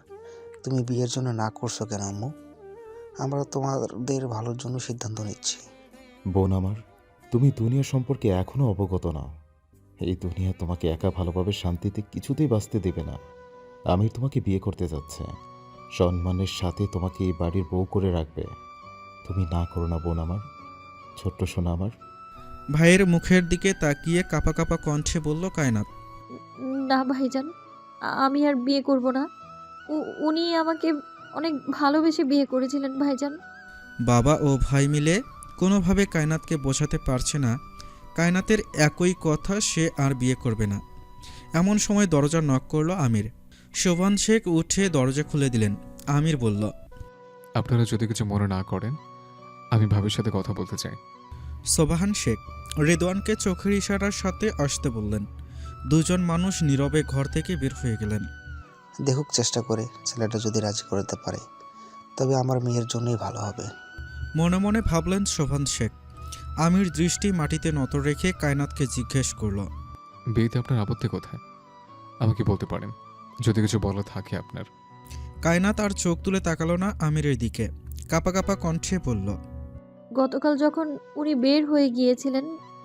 তুমি বিয়ের জন্য না করছো কেন আম্মু? আমরা তোমাদের ভালোর জন্য সিদ্ধান্ত নিচ্ছি। বোন আমার, তুমি দুনিয়া সম্পর্কে এখনও অবগত নাও। এই দুনিয়া তোমাকে একা ভালোভাবে শান্তিতে কিছুতেই বাঁচতে দেবে না। আমি তোমাকে বিয়ে করতে যাচ্ছে, সম্মানের সাথে তোমাকে এই বাড়ির বউ করে রাখবে। তুমি না করো না বোন আমার, ছোট্ট সোনা আমার। ভাইয়ের মুখের দিকে তাকিয়ে কাঁপা কাঁপা কণ্ঠে বলল কায়নাত, না ভাইজান, আমি আর বিয়ে করব না। উনি আমাকে অনেক ভালোবেসে বিয়ে করেছিলেন ভাইজান। বাবা ও ভাই মিলে কোনোভাবে কায়নাতকে বোঝাতে পারছে না কায়নাতের একই কথা, সে আর বিয়ে করবে না। এমন সময় দরজা নক করলো আমির। শোভান শেখ উঠে দরজা খুলে দিলেন। আমির বলল, আপনারা যদি কিছু মনে না করেন, আমি ভাবির সাথে কথা বলতে চাই। সোবাহান শেখ রেদওয়ানকে চোখের ইশারার সাথে আসতে বললেন। দুজন মানুষ নীরবে ঘর থেকে বের হয়ে গেলেন। দেখুক চেষ্টা করে, ছেলেটা যদি রাজি করতে পারে তবে আমার মেয়ের জন্যই ভালো হবে। মনে মনে ভাবলেন শোভান শেখ। আমির দৃষ্টি মাটিতে নত রেখে কায়নাতকে জিজ্ঞেস করল, বিয়েতে আপনার আপত্তি কোথায়? আমাকে বলতে পারেন যদি কিছু বলা থাকে আপনার। কায়নাত আর চোখ তুলে তাকালো না আমিরের দিকে। কাঁপা কাঁপা কণ্ঠে বলল, গতকাল যখন উনি বের হয়ে গিয়েছিলেন,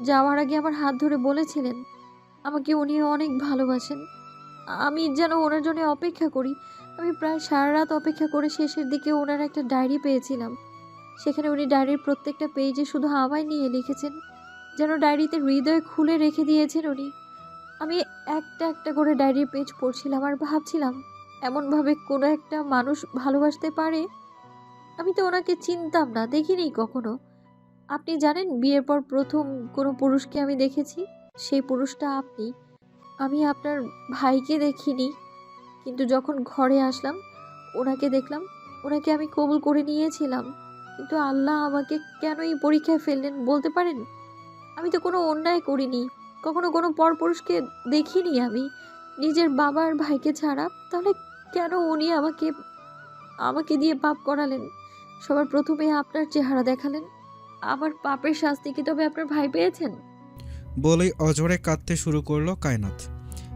যাওয়ার আগে আমার হাত ধরে বলেছিলেন আমাকে উনি অনেক ভালোবাসেন। আমি যেন ওনার জন্য অপেক্ষা করি। আমি প্রায় সারা রাত অপেক্ষা করে শেষের দিকে ওনার একটা ডায়েরি পেয়েছিলাম। সেখানে উনি ডায়েরির প্রত্যেকটা পেজে শুধু আমায় নিয়ে লিখেছেন, যেন ডায়েরিতে হৃদয় খুলে রেখে দিয়েছেন উনি। আমি একটা একটা করে ডায়েরির পেজ পড়ছিলাম আর ভাবছিলাম এমনভাবে কোনো একটা মানুষ ভালোবাসতে পারে। আমি তো ওনাকে চিনতাম না, দেখিনি কখনো। আপনি জানেন, বিয়ের পর প্রথম কোনো পুরুষকে আমি দেখেছি, সেই পুরুষটা আপনি। আমি আপনার ভাইকে দেখিনি, কিন্তু যখন ঘরে আসলাম ওনাকে দেখলাম। ওনাকে আমি কবুল করে নিয়েছিলাম, কিন্তু আল্লাহ আমাকে কেন এই পরীক্ষায় ফেললেন বলতে পারেন? আমি তো কোনো অন্যায় করিনি, কখনো কোনো পরপুরুষকে দেখিনি আমি, নিজের বাবার ভাইকে ছাড়া। তাহলে কেন উনি আমাকে আমাকে দিয়ে পাপ করালেন? সবার প্রথমে আপনার চেহারা দেখালেন। আমার পাপের শাস্তি কি তবে আপনার ভাই পেয়েছেন? বলেই অঝরে কাঁদতে শুরু করলো কায়নাত।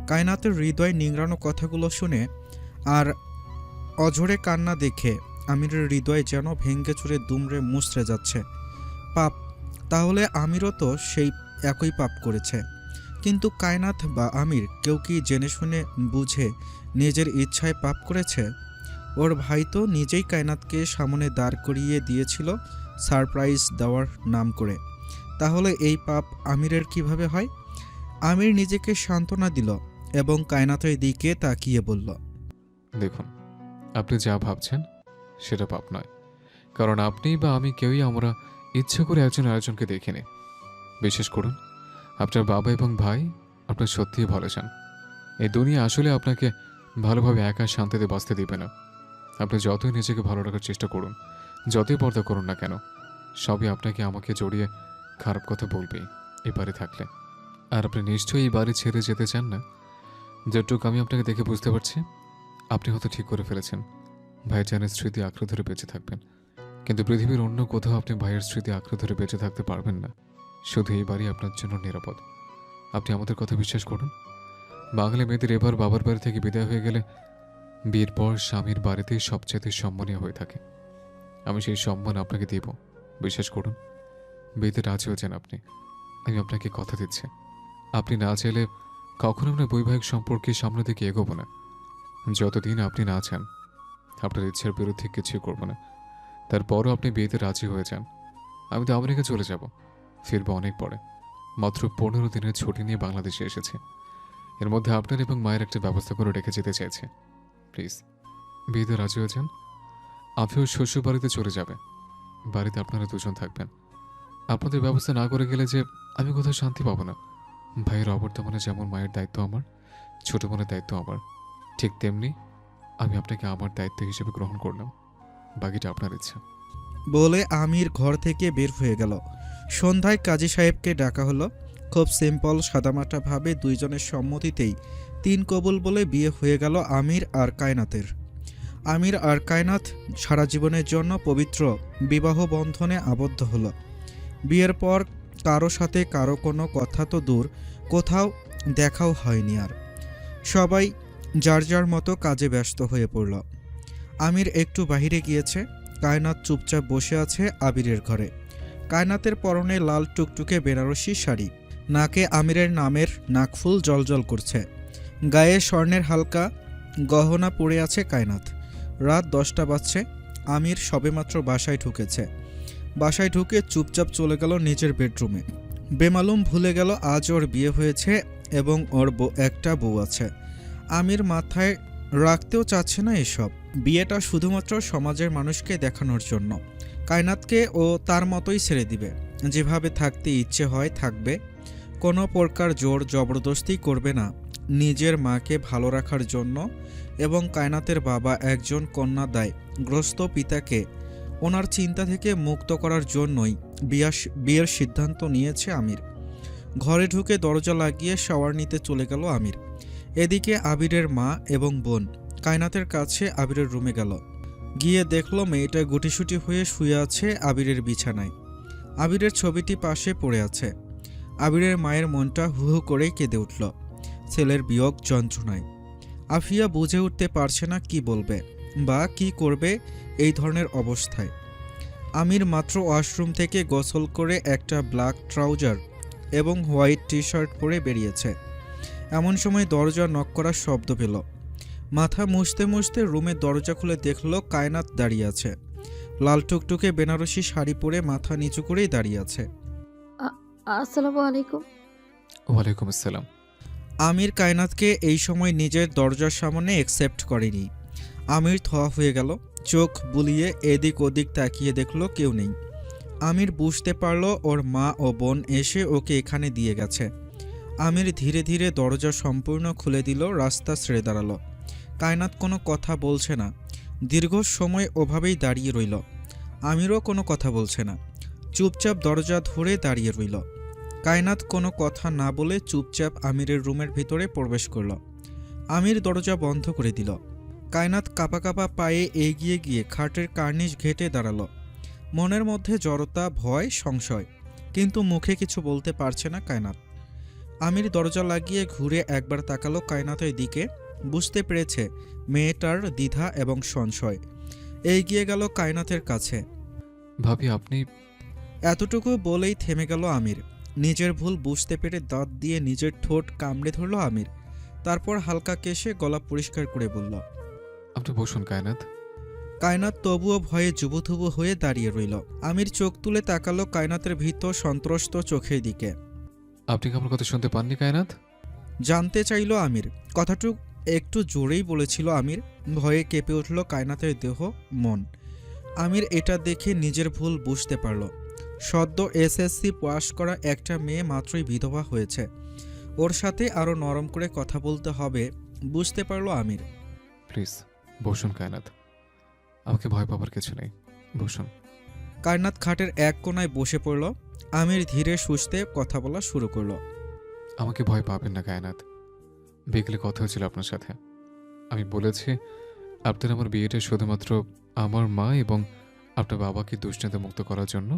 কায়নাতের হৃদয় নিংড়ানো কথাগুলো শুনে আর অঝরে কান্না দেখে আমিরের হৃদয় যেন ভেঙ্গে চুরে দুমড়ে মুচড়ে যাচ্ছে। পাপ? তাহলে আমিরও তো সেই একই পাপ করেছে। কিন্তু কায়নাত বা আমির কেউ কি জেনে শুনে বুঝে নিজের ইচ্ছায় পাপ করেছে? ওর ভাই তো নিজেই কায়নাতকে সামনে দাঁড় করিয়ে দিয়েছিল সারপ্রাইজ দেওয়ার নাম করে। তাহলে এই পাপ আমিরের কিভাবে হয়? আমির নিজেকে সান্ত্বনা দিল এবং কায়নাতের দিকে তাকিয়ে বলল, দেখুন, আপনি যা ভাবছেন সেটা পাপ নয়, কারণ আপনি বা আমি কেউই আমরা ইচ্ছে করে একজন আরেকজনকে দেখিনি। বিশেষ করুন আপনার বাবা এবং ভাই আপনার সত্যিই ভালো চান। এই দুনিয়া আসলে আপনাকে ভালোভাবে একা শান্তিতে বাঁচতে দিবে না। আপনি যতই নিজেকে ভালো রাখার চেষ্টা করুন, যতই পর্দা করুন না কেন, সবই আপনাকে আমাকে জড়িয়ে খারাপ কথা বলবেই এই বাড়ি থাকলে। আর আপনি নিশ্চয়ই এই বাড়ি ছেড়ে যেতে চান না। যেটুকু আমি আপনাকে দেখে বুঝতে পারছি, আপনি হয়তো ঠিক করে ফেলেছেন ভাইজানের স্মৃতি আঁকড়ে ধরে বেঁচে থাকবেন, কিন্তু পৃথিবীর অন্য কোথাও আপনি ভাইয়ের স্মৃতি আঁকড়ে ধরে বেঁচে থাকতে পারবেন না। শুধু এই বাড়ি আপনার জন্য নিরাপদ। আপনি আমাদের কথা বিশ্বাস করুন। বাঙালি মেয়েদের এবার বাবার বাড়ি থেকে বিদায় হয়ে গেলে বিয়ের পর স্বামীর বাড়িতেই সবচেয়ে সম্মানীয় হয়ে থাকে। আমি সেই সম্মান আপনাকে দেব, বিশ্বাস করুন। বিয়েতে রাজি হয়েছেন আপনি, আমি আপনাকে কথা দিচ্ছি। আপনি না চাইলে কখনো আমরা বৈবাহিক সম্পর্কে সামনে দিকে এগোবো না। যতদিন আপনি না চান, আপনার ইচ্ছার বিরুদ্ধে কিছুই করবো না। তারপরও আপনি বিয়েতে রাজি হয়ে যান, আমি তো আমেরিকা চলে যাব, ফিরবো অনেক পরে। মাত্র 15 দিনের ছুটি নিয়ে বাংলাদেশে এসেছি। এর মধ্যে আপনার এবং মায়ের একটা ব্যবস্থা করে রেখে যেতে চাইছি। প্লিজ বিয়েতে রাজি হয়ে যান। আমিও শ্বশুর বাড়িতে চলে যাবে, বাড়িতে আপনারা দুজন থাকবেন। আপনাদের ব্যবস্থা না করে গেলে যে আমি কোথাও শান্তি পাবো না। ভাইয়ের অবর্তমানে যেমন মায়ের দায়িত্ব আমার, ছোট বোনের দায়িত্ব আমার, ঠিক তেমনি আমি আপনাকে আমার দায়িত্ব হিসেবে গ্রহণ করলাম। বাকিটা আপনার ইচ্ছা। বলে আমির ঘর থেকে বের হয়ে গেল। সন্ধ্যায় কাজী সাহেবকে ডাকা হলো। খুব সিম্পল সাদামাটাভাবে দুইজনের সম্মতিতেই 3 কবুল বলে বিয়ে হয়ে গেল আমির আর কায়নাতের। আমির আর কায়নাত সারা জীবনের জন্য পবিত্র বিবাহ বন্ধনে আবদ্ধ হলো। বিয়ের পর কারো সাথে কারো কোনো কথা তো দূর, কোথাও দেখাও হয়নি আর। সবাই যার যার মতো কাজে ব্যস্ত হয়ে পড়ল। আমির একটু বাহিরে গিয়েছে, কায়নাত চুপচাপ বসে আছে আবিরের ঘরে। কায়নাতের পরনে লাল টুকটুকে বেনারসি শাড়ি, নাকে আমিরের নামের নাকফুল জলজল করছে, গায়ে স্বর্ণের হালকা গহনা পরে আছে কায়নাত। রাত 10টা বাজছে। আমির সবেমাত্র বাসায় ঢুকেছে। বাসায় ঢুকে চুপচাপ চলে গেল নিজের বেডরুমে। বেমালুম ভুলে গেল আজ ওর বিয়ে হয়েছে এবং ওর একটা বউ আছে। আমির মাথায় রাখতেও চাচ্ছে না এসব। বিয়েটা শুধুমাত্র সমাজের মানুষকে দেখানোর জন্য। কায়নাতকে ও তার মতোই ছেড়ে দিবে, যেভাবে থাকতে ইচ্ছে হয় থাকবে, কোনো প্রকার জোর জবরদস্তি করবে না। নিজের মাকে ভালো রাখার জন্য এবং কায়নাতের বাবা একজন কন্যাদায়গ্রস্ত পিতাকে ওনার চিন্তা থেকে মুক্ত করার জন্যই বিয়ের সিদ্ধান্ত নিয়েছে আমির। ঘরে ঢুকে দরজা লাগিয়ে শাওয়ার নিতে চলে গেল আমির। এদিকে আবিরের মা এবং বোন কায়নাতের কাছে আবিরের রুমে গেল। গিয়ে দেখল মেয়েটা গুটিসুটি হয়ে শুয়ে আছে আবিরের বিছানায়। আবিরের ছবিটি পাশে পড়ে আছে। আবিরের মায়ের মনটা হু হু করেই কেঁদে উঠল ছেলের বিয়োগ যন্ত্রণায়। আফিয়া বুঝে উঠতে পারছে না কি বলবে বা কি করবে এই ধরনের অবস্থায়। আমির মাত্র ওয়াশরুম থেকে গোসল করে একটা ব্ল্যাক ট্রাউজার এবং হোয়াইট টি শার্ট পরে বেরিয়েছে। এমন সময় দরজা নক করার শব্দ পেল। মাথা মুছতে মুছতে রুমের দরজা খুলে দেখল কায়নাত দাঁড়িয়ে আছে। লাল টুকটুকে বেনারসি শাড়ি পরে মাথা নিচু করেই দাঁড়িয়ে আছে। আসসালামু আলাইকুম। ওয়ালাইকুম আসসালাম। আমির কায়নাতকে এই সময় নিজের দরজার সামনে অ্যাকসেপ্ট করেনি। আমির থোয়া হয়ে গেল, চোখ বুলিয়ে এদিক ওদিক তাকিয়ে দেখলো কেউ নেই। আমির বুঝতে পারল ওর মা ও বোন এসে ওকে এখানে দিয়ে গেছে। আমির ধীরে ধীরে দরজা সম্পূর্ণ খুলে দিল, রাস্তা ছেড়ে দাঁড়ালো। কায়নাত কোনো কথা বলছে না, দীর্ঘ সময় ওভাবেই দাঁড়িয়ে রইল। আমিরও কোনো কথা বলছে না, চুপচাপ দরজা ধরে দাঁড়িয়ে রইল। কায়নাত কোনো কথা না বলে চুপচাপ আমিরের রুমের ভিতরে প্রবেশ করল। আমির দরজা বন্ধ করে দিল। কায়নাত কাঁপা কাঁপা পায়ে এগিয়ে গিয়ে খাটের কার্নিশ ঘেঁটে দাঁড়ালো। মনের মধ্যে জড়তা, ভয়, সংশয়, কিন্তু মুখে কিছু বলতে পারছে না কায়নাত। আমির দরজা লাগিয়ে ঘুরে একবার তাকালো কায়নাতের দিকে, বুঝতে পেরেছে মেয়েটার দ্বিধা এবং সংশয়। এগিয়ে গেল কায়নাতের কাছে। ভাবি আপনি এতটুকু বলেই থেমে গেল আমির। নিজের ভুল বুঝতে পেরে দাঁত দিয়ে নিজের ঠোঁট কামড়ে ধরল আমির। তারপর হালকা কেশে গলা পরিষ্কার করে বলল। আপনি বসুন কায়নাত। কায়নাত তবুও ভয়ে জুবুথুবু হয়ে দাঁড়িয়ে রইল। আমির চোখ তুলে তাকালো কায়নাতের ভীত সন্ত্রস্ত চোখের দিকে। আপনি কি আমার কথা শুনতে পাননি কায়নাত? জানতে চাইল আমির। কথাটুক একটু জোরেই বলেছিল আমির। ভয়ে কেঁপে উঠল কায়নাতের দেহ, মন। আমির এটা দেখে নিজের ভুল বুঝতে পারল। সদ্য এসএসসি পাশ করা একটা মেয়ে মাত্রই বিধবা হয়েছে, ওর সাথে আরও নরম করে কথা বলতে হবে বুঝতে পারল আমির। প্লিজ বসুন কায়নাত, আমাকে ভয় পাবার কিছু নেই, বসুন। কায়নাত খাটের এক কোণায় বসে পড়ল। আমির ধীরে সুস্থে কথা বলা শুরু করলো। আমাকে ভয় পাবেন না কায়নাত। বিকেলে কথা হয়েছিল আপনার সাথে, আমি বলেছি আপনার আমার বিয়েটা শুধুমাত্র আমার মা এবং আপনার বাবাকে দুশ্চিন্তা মুক্ত করার জন্য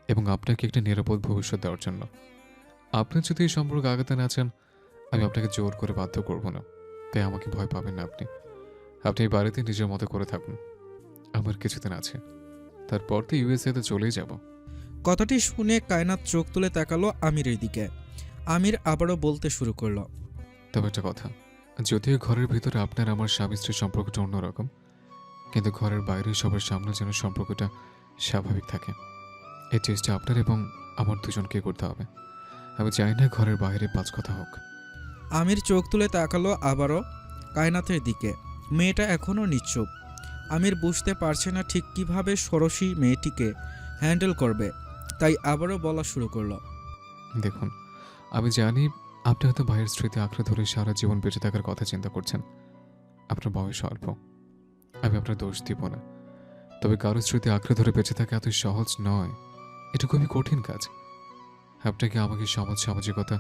এবং আপনাকে একটা নিরাপদ ভবিষ্যৎ দেওয়ার জন্য। আপনি যদি এই সম্পর্ক আগাতে না চান, আমি আপনাকে জোর করে বাধ্য করব না, তাই আমাকে ভয় পাবেন না। আপনি এই বাড়িতে নিজের মতো করে থাকুন, আমার কিছুদিন আছে, তারপর তো ইউএসএতে চলেই যাব। কথাটি শুনে কায়নাত চোখ তুলে তাকালো আমিরের দিকে। আমির আবারও বলতে শুরু করলো। তবে একটা কথা, যদিও ঘরের ভিতরে আপনার আমার স্বামী স্ত্রীর সম্পর্কটা অন্যরকম, কিন্তু ঘরের বাইরে সবার সামনে যেন সম্পর্কটা স্বাভাবিক থাকে, এই চেষ্টা আপনার এবং আমার দুজনকে করতে হবে। আমি চাই না ঘরের বাইরে পাঁচ কথা হোক। আমির চোখ তুলে তাকালো আবারও কায়নাতের দিকে। মেয়েটা এখনও নিশ্চুপ। আমির বুঝতে পারছে না ঠিক কিভাবে ষোড়শী মেয়েটিকে হ্যান্ডেল করবে, তাই আবারও বলা শুরু করলো। দেখুন, আমি জানি আপনি হয়তো ভাইয়ের স্মৃতি আঁকড়ে ধরে সারা জীবন বেঁচে থাকার কথা চিন্তা করছেন। আপনার বয়স অল্প, আমি আপনার দোষ দিব না, তবে কারো স্মৃতি আঁকড়ে ধরে বেঁচে থাকা এত সহজ নয়, এটা খুবই কঠিন কাজ। আপনাকে আমাকে সমাজ, সামাজিকতা,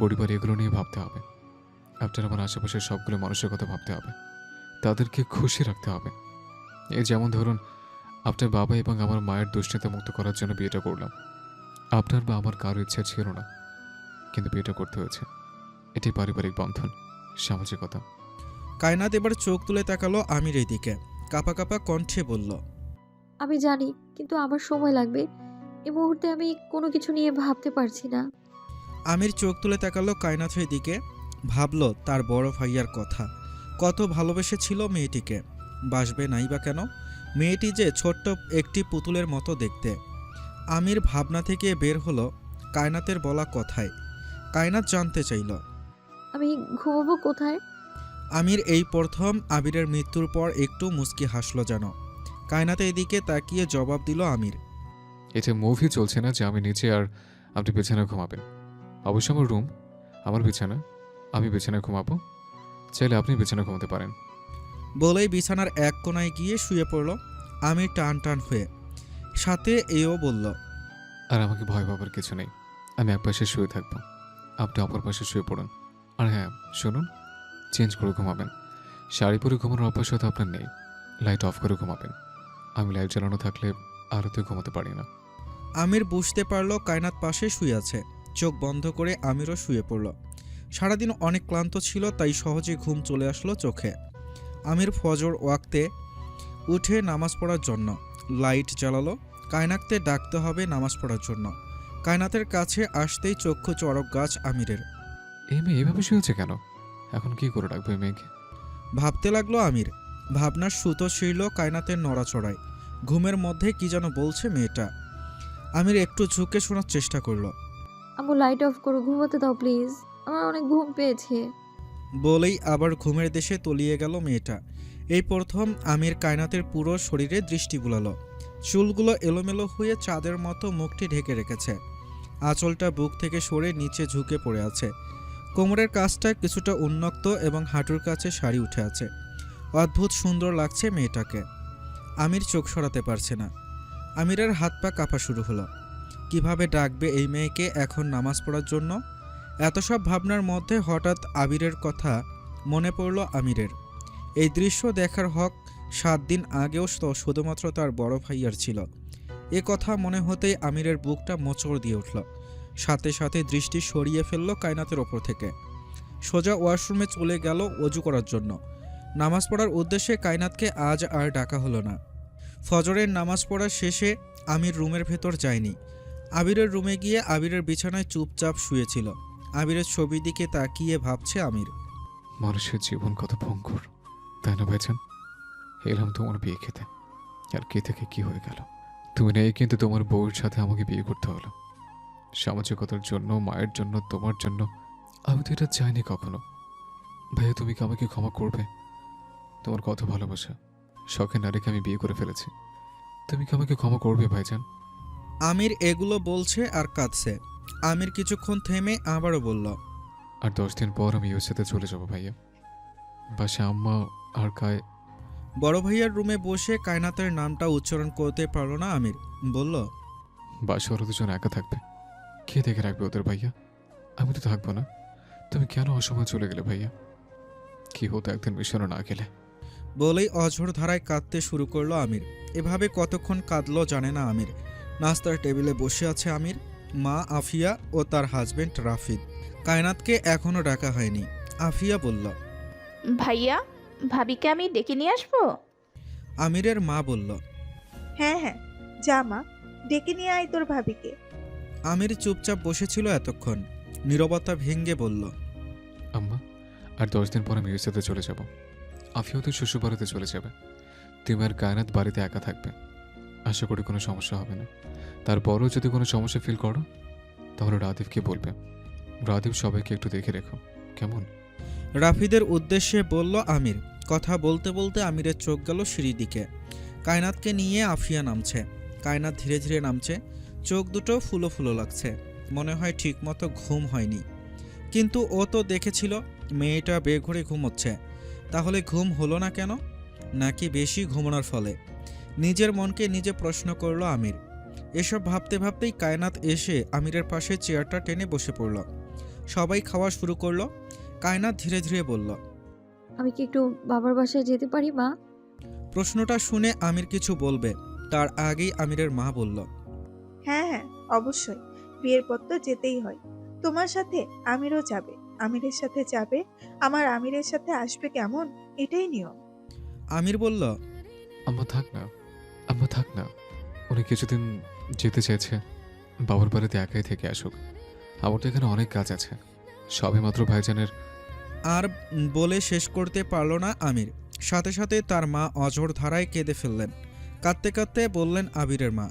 পরিবার এগুলো নিয়ে ভাবতে হবে। আপনার আমার আশেপাশের সবগুলো মানুষের কথা ভাবতে হবে, তাদেরকে খুশি রাখতে হবে। এই যেমন ধরুন, আপনার বাবা এবং আমার মায়ের দুশ্চিন্তা মুক্ত করার জন্য বিয়েটা করলাম। আপনার বা আমার কারো ইচ্ছা ছিল না, কিন্তু বিয়েটা করতে হয়েছে। এটাই পারিবারিক বন্ধন, সামাজিকতা। কায়নাত এবার চোখ তুলে তাকালো আমিরের দিকে, কাঁপা কাঁপা কণ্ঠে বলল। আমি জানি, কিন্তু আমার সময় লাগবে। এই মুহূর্তে আমি কোনো কিছু নিয়ে ভাবতে পারছি না। আমির চোখ তুলে তাকালো কায়নাথের দিকে, ভাবলো তার বড় ভাইয়ার কথা। কত ভালোবেসেছিল মেয়েটিকে, বাসবে নাই বা কেন? মেয়েটি যে ছোট্ট একটি পুতুলের মতো দেখতে। আমির ভাবনা থেকে বের হলো কায়নাতের বলা কথায়। কায়নাত জানতে চাইল, আমি ঘুমাবো কোথায়? আমির এই প্রথম আবিরের মৃত্যুর পর একটু মুচকি হাসলো যেন। কায়নাতের দিকে তাকিয়ে জবাব দিল আমির। এটা মুভি চলছে না যে আমি নিচে আর আপনি বিছানায় ঘুমাবেন। অবশ্য আমার রুম, আমার বিছানা, আমি বিছানায় ঘুমাবো, চাইলে আপনি বিছানায় ঘুমাতে পারেন। বলেই বিছানার এক কোণায় গিয়ে শুয়ে পড়ল আমির টান টান হয়ে। সাথে এও বলল, আর আমাকে ভয় পাবার কিছু নেই, আমি এক পাশে শুয়ে থাকবো, আপনি অপর পাশে শুয়ে পড়ুন। আর হ্যাঁ শুনুন, চেঞ্জ করে ঘুমাবেন। শাড়ি পরে ঘুমানোর অভ্যাস হয়তো আপনার নেই, লাইট অফ করে ঘুমাবেন। আমি লাইট জ্বালানো থাকলে আলোতে ঘুমাতে পারি না। আমির বুঝতে পারল কায়নাত পাশে শুয়ে আছে। চোখ বন্ধ করে আমিরও শুয়ে পড়ল। সারাদিন অনেক ক্লান্ত ছিল, তাই সহজে ঘুম চলে আসলো চোখে। আমির ফজর ওয়াক্তে উঠে নামাজ পড়ার জন্য লাইট জ্বালালো। কায়নাতকে ডাকতে হবে নামাজ পড়ার জন্য। কায়নাতের কাছে আসতেই চক্ষু চড়ক গাছ আমিরের। এই মেয়ে এভাবে শুয়েছে কেন? এখন কি করে রাখবো এই মেয়েকে? ভাবতে লাগলো আমির। ভাবনার সুতো ছিঁড়ল কায়নাতের নড়াচড়ায়। ঘুমের মধ্যে কি যেন বলছে মেয়েটা। আমির একটু ঝুঁকে শোনার চেষ্টা করলো। আম্মু লাইট অফ করো, ঘুমাতে দাও প্লিজ। আমার অনেক ঘুম পেয়েছে। বলেই আবার ঘুমের দেশে তলিয়ে গেল মেয়েটা। এই প্রথম আমির কায়নাতের পুরো শরীরে দৃষ্টি বুলালো। চুলগুলো এলোমেলো হয়ে চাঁদের মতো মুখটি ঢেকে রেখেছে। আঁচলটা বুক থেকে সরে নিচে ঝুঁকে পড়ে আছে। কোমরের কাছটা কিছুটা উন্মুক্ত এবং হাঁটুর কাছে শাড়ি উঠে আছে। অদ্ভুত সুন্দর লাগছে মেয়েটাকে। আমির চোখ সরাতে পারছে না। আমিরের হাত পা কাঁপা শুরু হলো। কিভাবে ডাকবে এই মেয়েকে এখন নামাজ পড়ার জন্য? এত সব ভাবনার মধ্যে হঠাৎ আবিরের কথা মনে পড়ল আমিরের। এই দৃশ্য দেখার হক 7 দিন আগেও শুধুমাত্র তার বড় ভাইয়ার ছিল। এ কথা মনে হতেই আমিরের বুকটা মোচড় দিয়ে উঠল। সাথে সাথে দৃষ্টি সরিয়ে ফেলল কায়নাতের ওপর থেকে। সোজা ওয়াশরুমে চলে গেল অজু করার জন্য। নামাজ পড়ার উদ্দেশ্যে কায়নাতকে আজ আর ডাকা হলো না। ফজরের নামাজ পড়া শেষে আমির রুমের ভেতর যায়নি। আবিরের রুমে গিয়ে আবিরের বিছানায় চুপচাপ শুয়েছিল। আবিরের ছবির দিকে তাকিয়ে ভাবছে আমির। মানুষের জীবন কত ভঙ্গুর, তাই না ভাইজান? এলাম তোমার বিয়ে খেতে, আর কে থেকে কি হয়ে গেল। তুমি নেই কিন্তু তোমার বউয়ের সাথে আমাকে বিয়ে করতে হলো। সামাজিকতার জন্য, মায়ের জন্য, তোমার জন্য। আমি তো এটা চাইনি কখনো। ভাইয়া, তুমি কি আমাকে ক্ষমা করবে? তোমার কত ভালোবাসা, শখের নারীকে আমি বিয়ে করে ফেলেছি। তুমি কি আমাকে ক্ষমা করবে ভাইজান? আমির এগুলো বলছে আর কাঁদছে। আমির কিছুক্ষণ থেমে আবারও বলল, আর 10 দিন পর আমি ইউএসএতে চলে যাব ভাইয়া। বাসা আম্মা আর বড় ভাইয়ার রুমে বসে কায়নাতের নামটা উচ্চারণ করতে পারল না আমির। বলল, বাসা ওরা দুজন একা থাকবে, কে দেখে রাখবে ওদের ভাইয়া? আমি তো থাকবো না। তুমি কেন অসময় চলে গেলে ভাইয়া? কি হতো একদিন মিশনে না গেলে? বলেই অঝোর ধারায় কাঁদতে শুরু করলো আমির। এভাবে কতক্ষণ কাঁদলো জানে না আমির। নাস্তার টেবিলে বসে আছে আমির, মা আফিয়া ও তার হাজবেন্ড রাফিদ। কায়নাতকে এখনও ডাকা হয়নি। আফিয়া বলল, ভাইয়া, ভাবিকে আমি ডেকে নিয়ে আসবো? আমিরের মা বলল। হ্যাঁ হ্যাঁ, যা মা, ডেকে নিয়ে আয় তোর ভাবিকে। আমির চুপচাপ বসেছিল এতক্ষণ। নীরবতা ভেঙ্গে বলল, আম্মা, আর 10 দিন পর আমি ইউএসএতে চলে যাব। আফিও তো শ্বশুরবাড়িতে চলে যাবে। তুমি আর কায়নাত বাড়িতে একা থাকবে। আশা করি কোনো সমস্যা হবে না। তারপরও যদি কোনো সমস্যা ফিল করো তাহলে রাদীপকে বলবে। রাদীপ সবাইকে একটু দেখে রেখো, কেমন? রাফিদের উদ্দেশ্যে বলল আমির। কথা বলতে বলতে আমিরের চোখ গেল সিঁড়ির দিকে। কায়নাতকে নিয়ে আফিয়া নামছে। কায়নাত ধীরে ধীরে নামছে। চোখ দুটো ফুলো ফুলো লাগছে। মনে হয় ঠিকমতো ঘুম হয়নি। কিন্তু ও তো দেখেছিল মেয়েটা বেঘরে ঘুমোচ্ছে। তাহলে ঘুম হলো না কেন? নাকি বেশি ঘুমানোর ফলে? নিজের মনকে নিজে প্রশ্ন করলো আমির। এসব ভাবতে ভাবতেই কায়নাত এসে আমিরের পাশে চেয়ারটা টেনে বসে পড়ল। সবাই খাওয়া শুরু করলো। কায়নাত ধীরে ধীরে বলল, আমি কি একটু বাবার বাসায় যেতে পারি মা? প্রশ্নটা শুনে আমির কিছু বলবে তার আগেই আমিরের মা বলল, হ্যাঁ হ্যাঁ, অবশ্যই, বিয়ের পর তো যেতেই হয়। তোমার সাথে আমিরও যাবে, আমিরের সাথে যাবে, আমার আমিরের সাথে আসবে, কেমন? এটাই নিয়ম। আমির বলল, আম্মা থাক না, আম্মা থাক না। উনি কিছুদিন যেতে চেয়েছে, বাবার বাড়িতে একাই থেকে আসুক। আমার তো এখানে অনেক কাজ আছে। সবে মাত্র ভাইজানের। আর বলে শেষ করতে পারল না আমির। সাথে সাথে তার মা অঝোর ধারায় কেঁদে ফেললেন। কাঁদতে কাঁদতে বললেন আবিরের মা,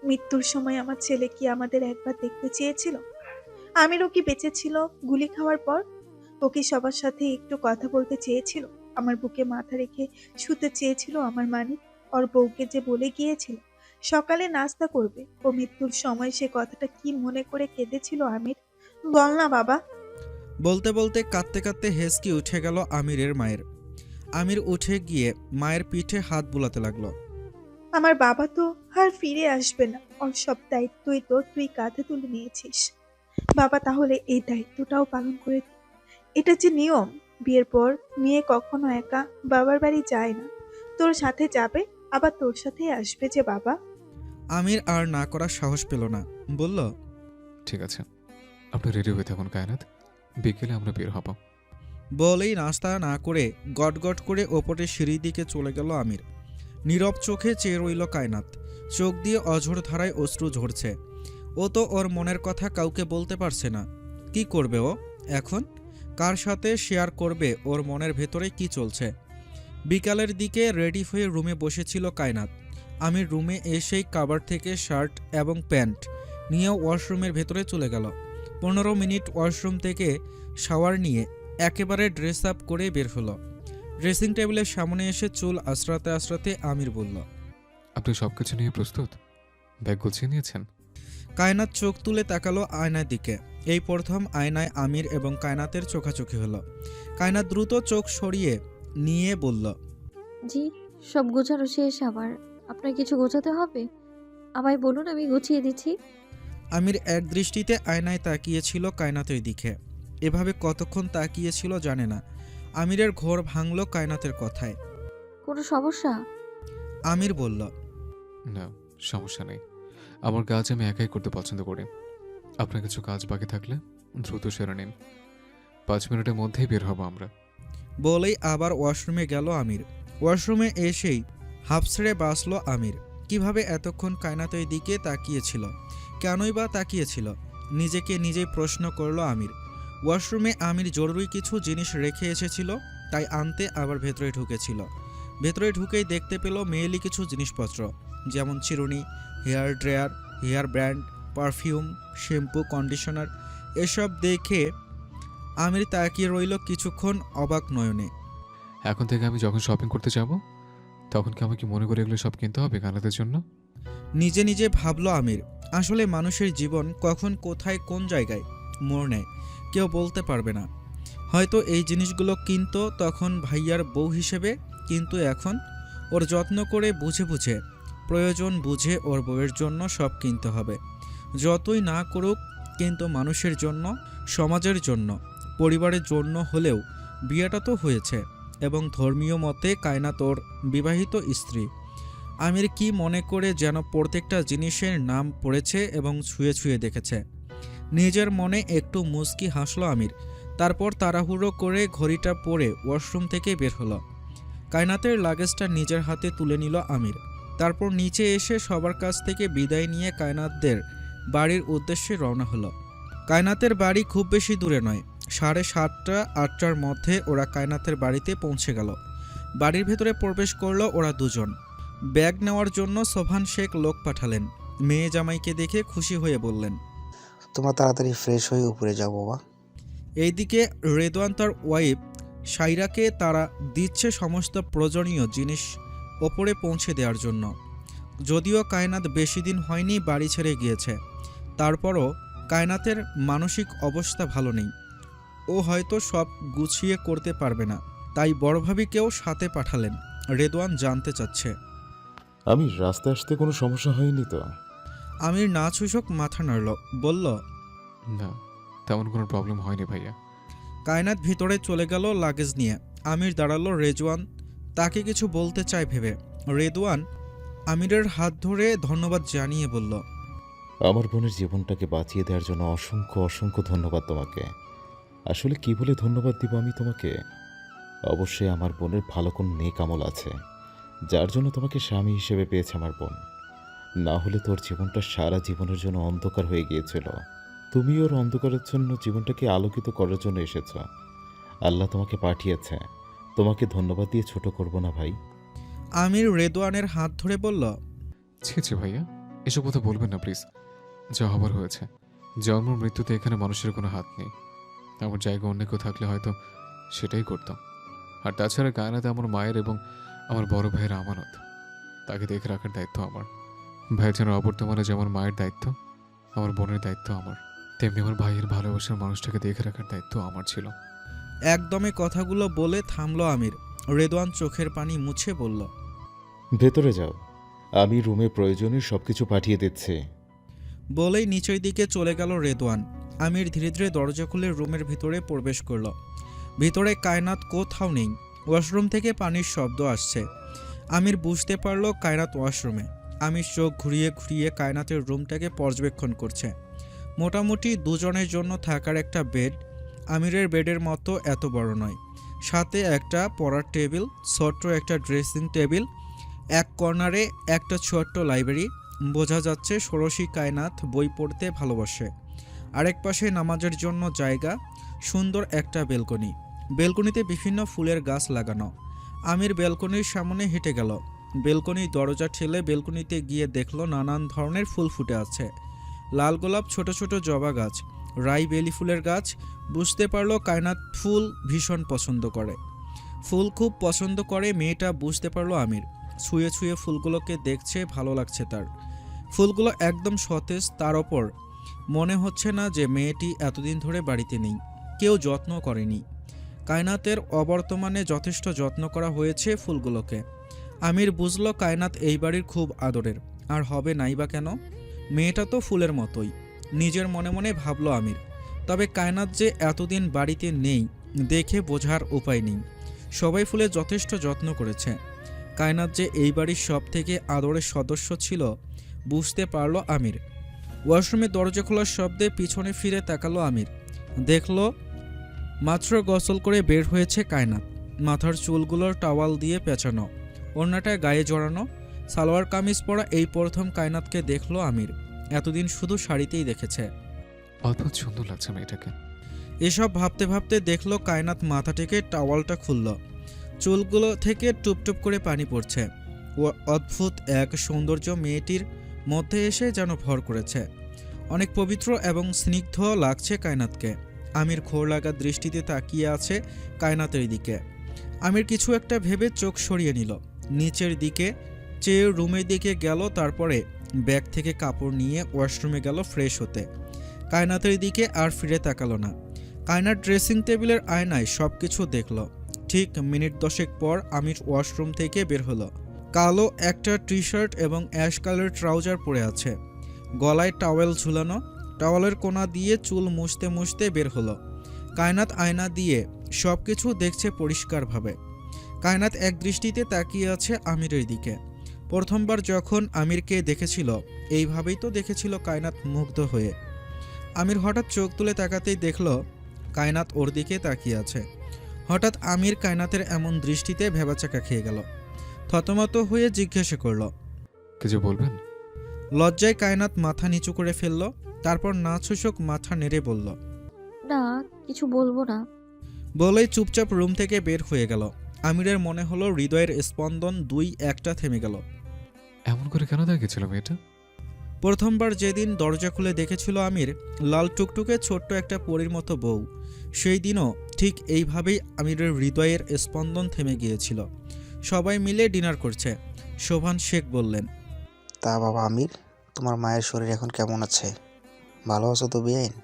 মৃত্যুর সময় আমার ছেলে কি আমাদের একবার দেখতে চেয়েছিল? আমিরও কি বেঁচে ছিল গুলি খাওয়ার পর? ও কি সবার সাথে একটু কথা বলতে চেয়েছিল? আমার বুকে মাথা রেখে শুতে চেয়েছিল আমার মানিক? ওর বউকে যে বলে গিয়েছিল সকালে নাস্তা করবে, ও মৃত্যুর সময় সে কথাটা কি মনে করে কেঁদেছিল আমির? বল না বাবা। বলতে বলতে কাঁদতে কাঁদতে হেসকি উঠে গেল আমিরের মায়ের। আমির উঠে গিয়ে মায়ের পিঠে হাত বুলাতে লাগলো। আমার বাবা তো আর ফিরে আসবে না, ওর সব দায়িত্বই তো তুই কাঁধে তুলে নিয়েছিস। বাবা, তাহলে এই দায়িত্বটাও পালন করে দে। এটা যে নিয়ম, বিয়ের পর মেয়ে কখনো একা বাবার বাড়ি যায় না, তোর সাথে যাবে, আবার তোর সাথে আসবে যে বাবা। আমির আর না করার সাহস পেল না, বলল, ঠিক আছে, আপনি রেডি হয়ে থাকুন কায়নাত, বিকেলে আমরা বের হব। বলেই নাস্তা না করে গটগট করে ওপরে সিঁড়ির দিকে চলে গেল আমির। নীরব চোখে চেয়ে রইল কায়নাত। চোখ দিয়ে অঝোর ধারায় অশ্রু ঝরছে। ও তো ওর মনের কথা কাউকে বলতে পারছে না। কি করবে ও এখন? কার সাথে শেয়ার করবে ওর মনের ভেতরে কি চলছে? বিকালের দিকে রেডি হয়ে রুমে বসেছিল কায়নাত। আমির রুমে এসেই কাবার থেকে শার্ট এবং প্যান্ট নিয়ে ওয়াশরুমের ভেতরে চলে গেল। 15 মিনিট ওয়াশরুম থেকে শাওয়ার নিয়ে একেবারে ড্রেস আপ করে বের হলো। ড্রেসিং টেবিলের সামনে এসে চুল আঁচড়াতে আঁচড়াতে আমির বলল, আপনি সব কিছু নিয়ে প্রস্তুত? ব্যাগ গুছিয়ে নিয়েছেন? কায়নাত চোখ তুলে তাকালো আয়নার দিকে। এই প্রথম আয়নায় আমির এবং কায়নাতের চোখাচোখি হলো। কায়নাত দ্রুত চোখ সরিয়ে নিয়ে বলল, জি, সব গোছানো শেষ আমার। আপনার কিছু গোছাতে হবে? আমায় বলুন, আমি গুছিয়ে দিচ্ছি। আমির এক দৃষ্টিতে আয়নায় তাকিয়েছিল কায়নাতের দিকে। এভাবে কতক্ষণ তাকিয়েছিল জানে না। আমিরের ঘোর ভাঙল কায়নাতের কথায়। কোনো সমস্যা? আমির বলল, না, সমস্যা নেই। আমার কাজ আমি একাই করতে পছন্দ করি। আপনার কিছু কাজ বাকি থাকলে দ্রুত সেরে নিন। 5 মিনিটের মধ্যেই বের হব আমরা। বলেই আবার ওয়াশরুমে গেল আমির। ওয়াশরুমে এসেই হাফ ছেড়ে বাঁচল আমির। কিভাবে এতক্ষণ কায়নাতের দিকে তাকিয়েছিল? কেনই বা তাকিয়েছিল? নিজেকে নিজেই প্রশ্ন করল আমির। ওয়াশরুমে আমির জরুরি কিছু জিনিস রেখে এসেছিল, তাই আনতে আবার ভেতরে ঢুকেছিল। ভেতরে ঢুকেই দেখতে পেল মেয়েলি কিছু জিনিসপত্র, যেমন চিরুনি, hair dryer, hair band, perfume, shampoo, conditioner. এসব দেখে আমির তাকিয়ে রইল কিছুক্ষণ অবাক নয়নে। এখন থেকে আমি যখন শপিং করতে যাব তখন কি আমাকে মনে করে এগুলো সব কিনতে হবে কানাদের জন্য? নিজে নিজে ভাবল আমির। আসলে মানুষের জীবন কখন কোথায় কোন জায়গায় মোড় নেয় কেউ বলতে পারবে না। হয়তো এই জিনিসগুলো কিনতো তখন ভাইয়ার বউ হিসেবে, কিন্তু এখন ওর যত্ন করে বুঝে বুঝে, প্রয়োজন বুঝে ওর বউয়ের জন্য সব কিনতে হবে। যতই না করুক, কিন্তু মানুষের জন্য, সমাজের জন্য, পরিবারের জন্য হলেও বিয়েটা তো হয়েছে, এবং ধর্মীয় মতে কায়নাত ওর বিবাহিত স্ত্রী। আমির কি মনে করে যেন প্রত্যেকটা জিনিসের নাম পড়েছে এবং ছুঁয়ে ছুঁয়ে দেখেছে। নিজের মনে একটু মুচকি হাসল আমির। তারপর তাড়াহুড়ো করে ঘড়িটা পরে ওয়াশরুম থেকে বের হলো। কায়নাতের লাগেজটা নিজের হাতে তুলে নিল আমির। তারপর নিচে এসে সবার কাছ থেকে বিদায় নিয়ে কায়নাতদের বাড়ির উদ্দেশ্যে রওনা হলো। কায়নাতের বাড়ি খুব বেশি দূরে নয়। 7:30 8টার মধ্যে ওরা কায়নাতের বাড়িতে পৌঁছে গেল। বাড়ির ভেতরে প্রবেশ করলো ওরা দুজন। ব্যাগ নেওয়ার জন্য সোভান শেখ লোক পাঠালেন। মেয়ে জামাইকে দেখে খুশি হয়ে বললেন, তোমরা তাড়াতাড়ি ফ্রেশ হয়ে উপরে যাও বাবা। এইদিকে রেদওয়ান তার ওয়াইফ সাইরাকে তারা দিচ্ছে সমস্ত প্রয়োজনীয় জিনিস ওপরে পৌঁছে দেওয়ার জন্য। যদিও কায়নাত বেশি দিন হয়নি বাড়ি ছেড়ে গিয়েছে, তারপরও কায়নাতের মানসিক অবস্থা ভালো নেই। ও হয়তো সব গুছিয়ে করতে পারবে না, তাই বড়ভাবিকেও সাথে পাঠালেন। রেদওয়ান জানতে চাচ্ছে। আমি রাস্তায় আসতে কোনো সমস্যা হয়নি তো? আমির না ছুঁচক মাথা নাড়ল, বলল, না, তেমন কোনো প্রবলেম হয়নি ভাইয়া। কায়নাত ভিতরে চলে গেল লাগেজ নিয়ে। আমির দাঁড়ালো রেজওয়ান তাকে কিছু বলতে চায় ভেবে। রেদওয়ান আমিরের হাত ধরে ধন্যবাদ জানিয়ে বলল, আমার বোনের জীবনটাকে বাঁচিয়ে দেওয়ার জন্য অসংখ্য অসংখ্য ধন্যবাদ তোমাকে। আসলে কি বলে ধন্যবাদ দিব আমি তোমাকে? অবশ্যই আমার বোনের ভালো কোন নেক আমল আছে, যার জন্য তোমাকে স্বামী হিসেবে পেয়েছে আমার বোন। না হলে তোর জীবনটা সারা জীবনের জন্য অন্ধকার হয়ে গিয়েছিল। তুমি ওর অন্ধকারের জন্য জীবনটাকে আলোকিত করার জন্য এসেছ। আল্লাহ তোমাকে পাঠিয়েছে, তোমাকে ধন্যবাদ দিয়ে ছোট করব না ভাই। আমির রেদওয়ানের হাত ধরে বলল, ছি ছি ভাইয়া, এসব কথা বলবেন না প্লিজ। যা হবার হয়েছে। জন্ম মৃত্যুতে এখানে মানুষের কোনো হাত নেই। আমার জায়গা অন্য কেউ থাকলে হয়তো সেটাই করতাম। আর তাছাড়া কায়নাতে আমার মায়ের এবং আমার বড় ভাইয়ের আমানত, তাকে দেখে রাখার দায়িত্ব আমার। ভাইয়ের যেন অবর্তমানে যেমন মায়ের দায়িত্ব, আমার বোনের দায়িত্ব আমার, তেমনি আমার ভাইয়ের ভালোবাসার মানুষটাকে দেখে রাখার দায়িত্ব আমার ছিল। একদমে কথাগুলো বলে থামল আমির। রেদওয়ান চোখের পানি মুছে বলল, ভেতরে যাও, আমি রুমে প্রয়োজনীয় সব কিছু পাঠিয়ে দিচ্ছি। বলেই নিচের দিকে চলে গেল রেদওয়ান। আমির ধীরে ধীরে দরজা খুলে রুমের ভিতরে প্রবেশ করল। ভিতরে কায়নাত কোথাও নেই। ওয়াশরুম থেকে পানির শব্দ আসছে। আমির বুঝতে পারল কায়নাত ওয়াশরুমে। আমির চোখ ঘুরিয়ে ঘুরিয়ে কায়নাতের রুমটাকে পর্যবেক্ষণ করছে। মোটামুটি দুজনের জন্য থাকার একটা বেড। আমিরের বেডের মতো এত বড় নয়। সাথে একটা পড়ার টেবিল, ছোট্ট একটা ড্রেসিং টেবিল, এক কর্নারে একটা ছোট্ট লাইব্রেরি। বোঝা যাচ্ছে ষোড়শী কায়নাত বই পড়তে ভালোবাসে। আরেক পাশে নামাজের জন্য জায়গা, সুন্দর একটা বেলকনি। বেলকনিতে বিভিন্ন ফুলের গাছ লাগানো। আমির বেলকনির সামনে হেঁটে গেল। বেলকনির দরজা ঠেলে বেলকনিতে গিয়ে দেখলো নানান ধরনের ফুল ফুটে আছে। লাল গোলাপ, ছোট ছোট জবা গাছ, রাই বেলি ফুলের গাছ। বুঝতে পারলো কায়নাত ফুল ভীষণ পছন্দ করে। ফুল খুব পছন্দ করে মেয়েটা, বুঝতে পারলো আমির। ছুঁয়ে ছুঁয়ে ফুলগুলোকে দেখছে, ভালো লাগছে তার। ফুলগুলো একদম সতেজ, তার ওপর মনে হচ্ছে না যে মেয়েটি এতদিন ধরে বাড়িতে নেই, কেউ যত্ন করেনি। কায়নাতের অবর্তমানে যথেষ্ট যত্ন করা হয়েছে ফুলগুলোকে। আমির বুঝলো কায়নাত এই বাড়ির খুব আদরের, আর হবে নাই বা কেন? মেয়েটা তো ফুলের মতোই, নিজের মনে মনে ভাবলো আমির। তবে কায়নাত যে এতদিন বাড়িতে নেই দেখে বোঝার উপায় নেই। সবাই ফুলের যথেষ্ট যত্ন করেছে। কায়নাত যে এই বাড়ির সব থেকে আদরের সদস্য ছিল বুঝতে পারলো আমির। ওয়াশরুমে দরজা খোলার শব্দে পিছনে ফিরে তাকালো আমির। দেখলো মাত্র গোসল করে বের হয়েছে কায়নাত। মাথার চুলগুলোর টাওয়াল দিয়ে পেঁচানো, ওড়নাটা গায়ে জড়ানো, সালোয়ার কামিজ পরা এই প্রথম কায়নাতকে দেখলো আমির। এতদিন শুধু শাড়িতেই দেখেছে। অদ্ভুত সুন্দর লাগছে মেয়েটাকে। এসব ভাবতে ভাবতে দেখলো কায়নাত মাথা থেকে টাওয়ালটা খুলল। চুলগুলো থেকে টুপটুপ করে পানি পড়ছে। ও অদ্ভুত এক সৌন্দর্য মেয়েটির মধ্যে এসে যেন ভর করেছে। অনেক পবিত্র এবং স্নিগ্ধ লাগছে কায়নাতকে। আমির ঘোর লাগা দৃষ্টিতে তাকিয়ে আছে কায়নাতের দিকে। আমির কিছু একটা ভেবে চোখ সরিয়ে নিল, নিচের দিকে চেয়ে রুমের দিকে গেল। তারপরে ব্যাগ থেকে কাপড় নিয়ে ওয়াশরুমে গেল ফ্রেশ হতে। কায়নাতের দিকে আর ফিরে তাকালো না। কায়নাত ড্রেসিং টেবিলের আয়নায় সব কিছু দেখল। ঠিক মিনিট 10 পর আমির ওয়াশরুম থেকে বের হলো। কালো একটা টি শার্ট এবং অ্যাশ কালার ট্রাউজার পরে আছে, গলায় টাওয়েল ঝুলানো। টাওয়েলের কোনা দিয়ে চুল মুছতে মুছতে বের হলো। কায়নাত আয়না দিয়ে সব কিছু দেখছে পরিষ্কারভাবে। কায়নাত এক দৃষ্টিতে তাকিয়ে আছে আমিরের দিকে। প্রথমবার যখন আমিরকে দেখেছিল এইভাবেই তো দেখেছিল কায়নাত, মুগ্ধ হয়ে। আমির হঠাৎ চোখ তুলে তাকাতেই দেখল কায়নাত ওর দিকে তাকিয়ে আছে। হঠাৎ আমির কায়নাতের এমন দৃষ্টিতে ভেবাচাকা খেয়ে গেল। থতমত হয়ে জিজ্ঞাসা করল, কিছু বলবেন? লজ্জায় কায়নাত মাথা নিচু করে ফেলল। তারপর নাছুশক মাথা নেড়ে বলল, না, কিছু বলবো না। বলেই চুপচাপ রুম থেকে বের হয়ে গেল। আমিরের মনে হলো হৃদয়ের স্পন্দন দুই একটা থেমে গেল। এমন করে কেন দেখেছিল মেয়েটা? প্রথমবার যেদিন দরজা খুলে দেখেছিল আমির লাল টুকটুকে ছোট্ট একটা পরীর মতো বউ, সেই দিনও ঠিক এইভাবেই আমিরের হৃদয়ের স্পন্দন থেমে গিয়েছিল। সবাই মিলে ডিনার করছে। শোভান শেখ বললেন, তা বাবা আমির, তোমার মায়ের শরীর এখন কেমন আছে? ভালো আছো তো বেআইন?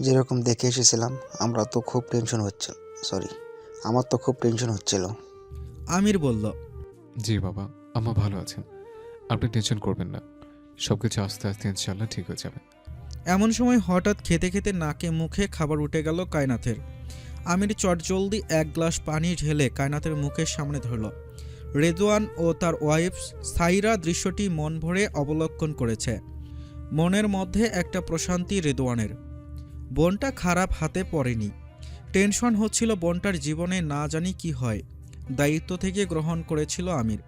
যেরকম দেখে এসেছিলাম আমার তো খুব টেনশন হচ্ছিল। আমির বলল, জি বাবা, আম্মা ভালো আছেন, আপনি টেনশন করবেন না, সব কিছু আস্তে আস্তে ইনশাল্লাহ ঠিক হয়ে যাবে। এমন সময় হঠাৎ খেতে খেতে নাকে মুখে খাবার উঠে গেল কায়নাথের। আমির চটজলদি এক গ্লাস পানি ঢেলে কায়নাথের মুখের সামনে ধরল। রেদওয়ান ও তার ওয়াইফ সাইরা দৃশ্যটি মন ভরে অবলোকন করেছে। মনের মধ্যে একটা প্রশান্তি রেদওয়ানের। বোনটা খারাপ হাতে পড়েনি। টেনশন হচ্ছিল বোনটার জীবনে না জানি কি হয়। দায়িত্ব থেকে গ্রহণ করেছিল আমির,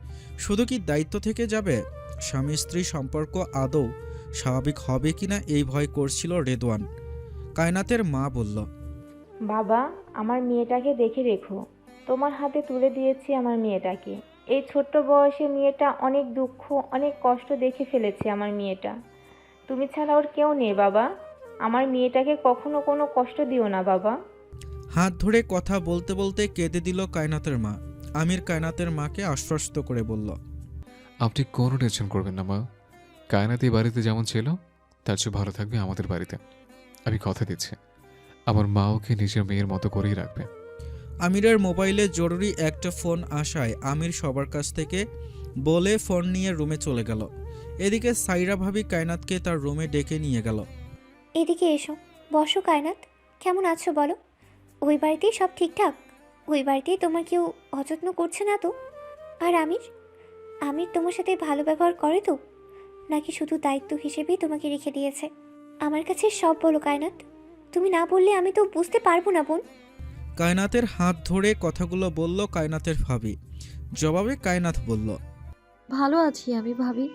শুধু কি দায়িত্ব থেকে যাবে? স্বামী স্ত্রী সম্পর্ক আদৌ স্বাভাবিক হবে কিনা এই ভয় করছিল রেদওয়ান। কায়নাতের মা বলল, বাবা, আমার মেয়েটাকে দেখে রেখো। তোমার হাতে তুলে দিয়েছি আমার মেয়েটাকে। এই ছোট্ট বয়সে মেয়েটা অনেক দুঃখ, অনেক কষ্ট দেখে ফেলেছে আমার মেয়েটা। তুমি ছাড়া ওর কেউ নেই বাবা। আমার মেয়েটাকে কখনো কোনো কষ্ট দিও না বাবা। হাত ধরে কথা বলতে বলতে কেঁদে দিল কায়নাতের মা। আমির কায়নাতের মাকে আশ্বস্ত করে বলল, আপনি কোনো টেনশন করবেন না মা, কায়নাত এই বাড়িতে যেমন ছিল তার চেয়ে ভালো থাকবে আমাদের বাড়িতে। আমি কথা দিচ্ছি, আমার মা ওকে নিজের মেয়ের মতো করেই রাখবে। আমিরের মোবাইলে জরুরি একটা ফোন আসায় আমির সবার কাছ থেকে বলে ফোন নিয়ে রুমে চলে গেল। এদিকে সাইরা ভাবি কায়নাতকে তার রুমে ডেকে নিয়ে গেল। এদিকে এসো, বসো কায়নাত। কেমন আছো বলো? ওই বাড়িতেই সব ঠিকঠাক? ওই বাড়িতেই তোমার কেউ অযত্ন করছে না তো? আর আমির আমির তোমার সাথে ভালো ব্যবহার করে তো, নাকি শুধু দায়িত্ব হিসেবেই তোমাকে রেখে দিয়েছে? আমার কাছে সব বলো কায়নাত, তুমি না বললে আমি তো বুঝতে পারবো না বোন। কায়নাতের হাত ধরে কথাগুলো বলল কায়নাতের ভাবি। জবাবে কায়নাত বলল, ভালো আছি আমি ভাবি।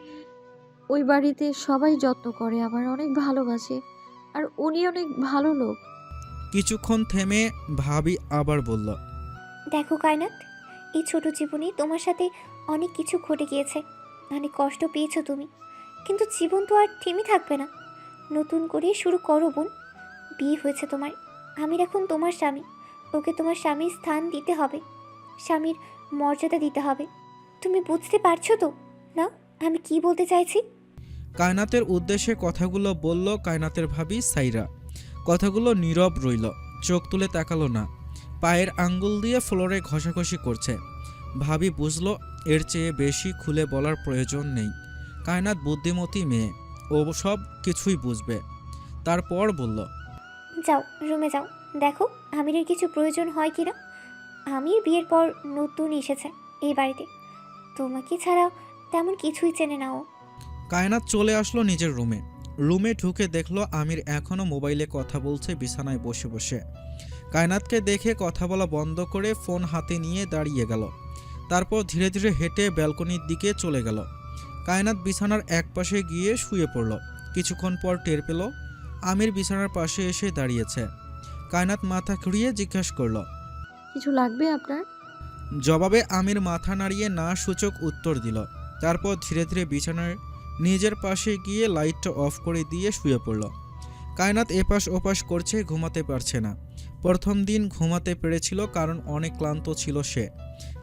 ওই বাড়িতে সবাই যত্ন করে, আমার অনেক ভালোবাসে, আর উনি অনেক ভালো লোক। কিছুক্ষণ থেমে ভাবি আবার বলল, দেখো কায়নাত, এই ছোট জীবনে তোমার সাথে অনেক কিছু ঘটে গিয়েছে, অনেক কষ্ট পেয়েছো তুমি, কিন্তু জীবন তো আর থেমে থাকবে না। নতুন করে শুরু করো বোন। বিয়ে হয়েছে তোমার, আমির এখন তোমার স্বামী। ওকে তোমার স্বামীর স্থান দিতে হবে, স্বামীর মর্যাদা দিতে হবে। তুমি বুঝতে পারছো তো না আমি কি বলতে চাইছি? কায়নাতের উদ্দেশ্যে কথাগুলো বলল কায়নাতের ভাবি সাইরা। কথাগুলো নীরব রইল, চোখ তুলে তাকালো না, পায়ের আঙ্গুল দিয়ে ফ্লোরে ঘষাঘষি করছে। ভাবি বুঝলো এর চেয়ে বেশি খুলে বলার প্রয়োজন নেই। কায়নাত বুদ্ধিমতী মেয়ে, ও সব কিছুই বুঝবে। তারপর বলল, যাও রুমে যাও, দেখো আমিরের কিছু প্রয়োজন হয় কি না। আমির বিয়ের পর নতুন এসেছে এই বাড়িতে, তোমাকে ছাড়া তেমন কিছুই চেনে না ও। কায়নাত চলে আসলো নিজের রুমে। রুমে ঢুকে দেখলো আমির এখনও মোবাইলে কথা বলছে বিছানায় বসে বসে। কায়নাতকে দেখে কথা বলা বন্ধ করে ফোন হাতে নিয়ে দাঁড়িয়ে গেল। তারপর ধীরে ধীরে হেঁটে ব্যালকনির দিকে চলে গেল। কায়নাত বিছানার এক পাশে গিয়ে শুয়ে পড়ল। কিছুক্ষণ পর টের পেল আমির বিছানার পাশে এসে দাঁড়িয়েছে। কায়নাত মাথা ঘুরিয়ে জিজ্ঞাসা করল। কিছু লাগবে আপনার? জবাবে আমির মাথা নাড়িয়ে না সূচক উত্তর দিল। তারপর ধীরে ধীরে বিছানার নিজের পাশে গিয়ে লাইটটা অফ করে দিয়ে শুয়ে পড়ল। কায়নাত এপাশ ওপাশ করছে, ঘুমাতে পারছে না। প্রথম দিন ঘুমাতে পেরেছিল কারণ অনেক ক্লান্ত ছিল সে,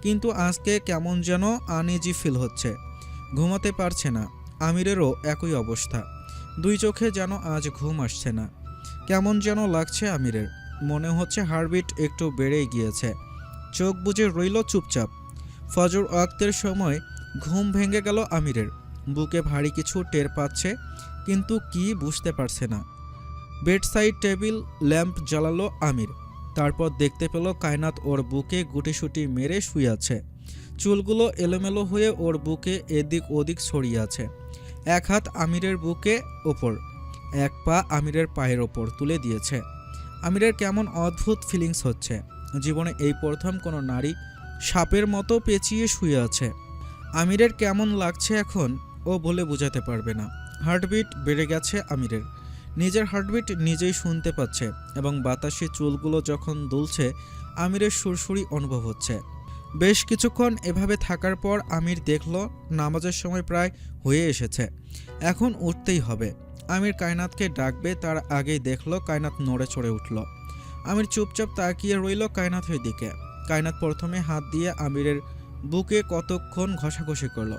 কিন্তু আজকে কেমন যেন আনইজি ফিল হচ্ছে, ঘুমাতে পারছে না। আমিরেরও একই অবস্থা, দুই চোখে যেন আজ ঘুম আসছে না। কেমন যেন লাগছে আমিরের, মনে হচ্ছে হার্টবিট একটু বেড়েই গিয়েছে। চোখ বুজে রইল চুপচাপ। ফজর ওয়াক্তের সময় ঘুম ভেঙে গেল আমিরের। বুকে ভারী কিছু টের পাচ্ছে, কিন্তু কি বুঝতে পারছে না। বেডসাইড টেবিল ল্যাম্প জ্বালালো আমির। তারপর দেখতে পেল কায়নাত ওর বুকে গুটিসুটি মেরে শুয়ে আছে। চুলগুলো এলোমেলো হয়ে ওর বুকে এদিক ওদিক ছড়িয়ে আছে। এক হাত আমিরের বুকে ওপর, এক পা আমিরের পায়ের ওপর তুলে দিয়েছে। আমিরের কেমন অদ্ভুত ফিলিংস হচ্ছে, জীবনে এই প্রথম কোনো নারী সাপের মতো পেঁচিয়ে শুয়ে আছে। আমিরের কেমন লাগছে এখন ও বলে বোঝাতে পারবে না। হার্টবিট বেড়ে গেছে আমিরের, নিজের হার্টবিট নিজেই শুনতে পাচ্ছে, এবং বাতাসে চুলগুলো যখন দুলছে আমিরের সুরসুরি অনুভব হচ্ছে। বেশ কিছুক্ষণ এভাবে থাকার পর আমির দেখল নামাজের সময় প্রায় হয়ে এসেছে, এখন উঠতেই হবে। আমির কায়নাতকে ডাকবে তার আগেই দেখল কায়নাত নড়ে চড়ে উঠল। আমির চুপচাপ তাকিয়ে রইল কায়নাতের দিকে। কায়নাত প্রথমে হাত দিয়ে আমিরের বুকে কতক্ষণ ঘষাঘষি করলো।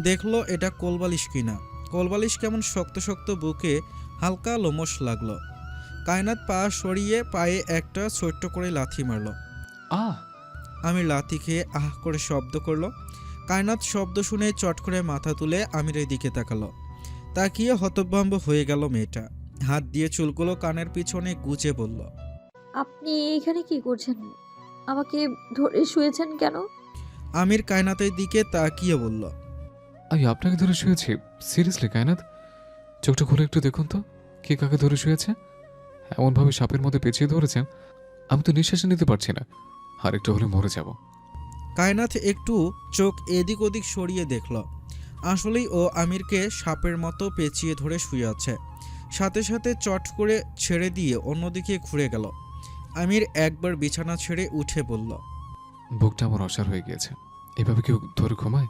দেখলো এটা কোলবালিশ কিনা। কোলবালিশ কেমন শক্ত শক্ত, বুকে হালকা লোমশ লাগলো। কায়নাত পা সরিয়ে পায়ে একটা ছোট্ট করে লাথি মারল। আহ! আমির লাথি খেয়ে আহ করে শব্দ করলো। কায়নাত শব্দ শুনে চট করে মাথা তুলে আমিরের দিকে তাকালো। তাকিয়ে হতভম্ব হয়ে গেল মেয়েটা। হাত দিয়ে চুলগুলো কানের পিছনে গুজে বলল, আপনি এখানে কি করছেন? আমাকে ধরে শুয়েছেন কেন? আমির কায়নাতের দিকে তাকিয়ে বলল, আমি আপনাকে ধরে শুয়েছি? সিরিয়াসলি কায়নাত, চোখটা খুলে একটু দেখুন তো, কে কাকে ধরে শুয়েছে? এমনভাবে সাপের মধ্যে পেঁচিয়ে ধরেছেন, আমি তো নিঃশ্বাস নিতে পারছি না, আর একটু হলে মরে যাব। কায়নাথ একটু চোখ এদিক ওদিক সরিয়ে দেখল। আসলেই ও আমিরকে সাপের মতো পেঁচিয়ে ধরে শুয়ে আছে। সাথে সাথে চট করে ছেড়ে দিয়ে অন্যদিকে ঘুরে গেল। আমির একবার বিছানা ছেড়ে উঠে বলল, বুকটা আমার অসার হয়ে গিয়েছে, এভাবে কেউ ধরে ঘুমায়?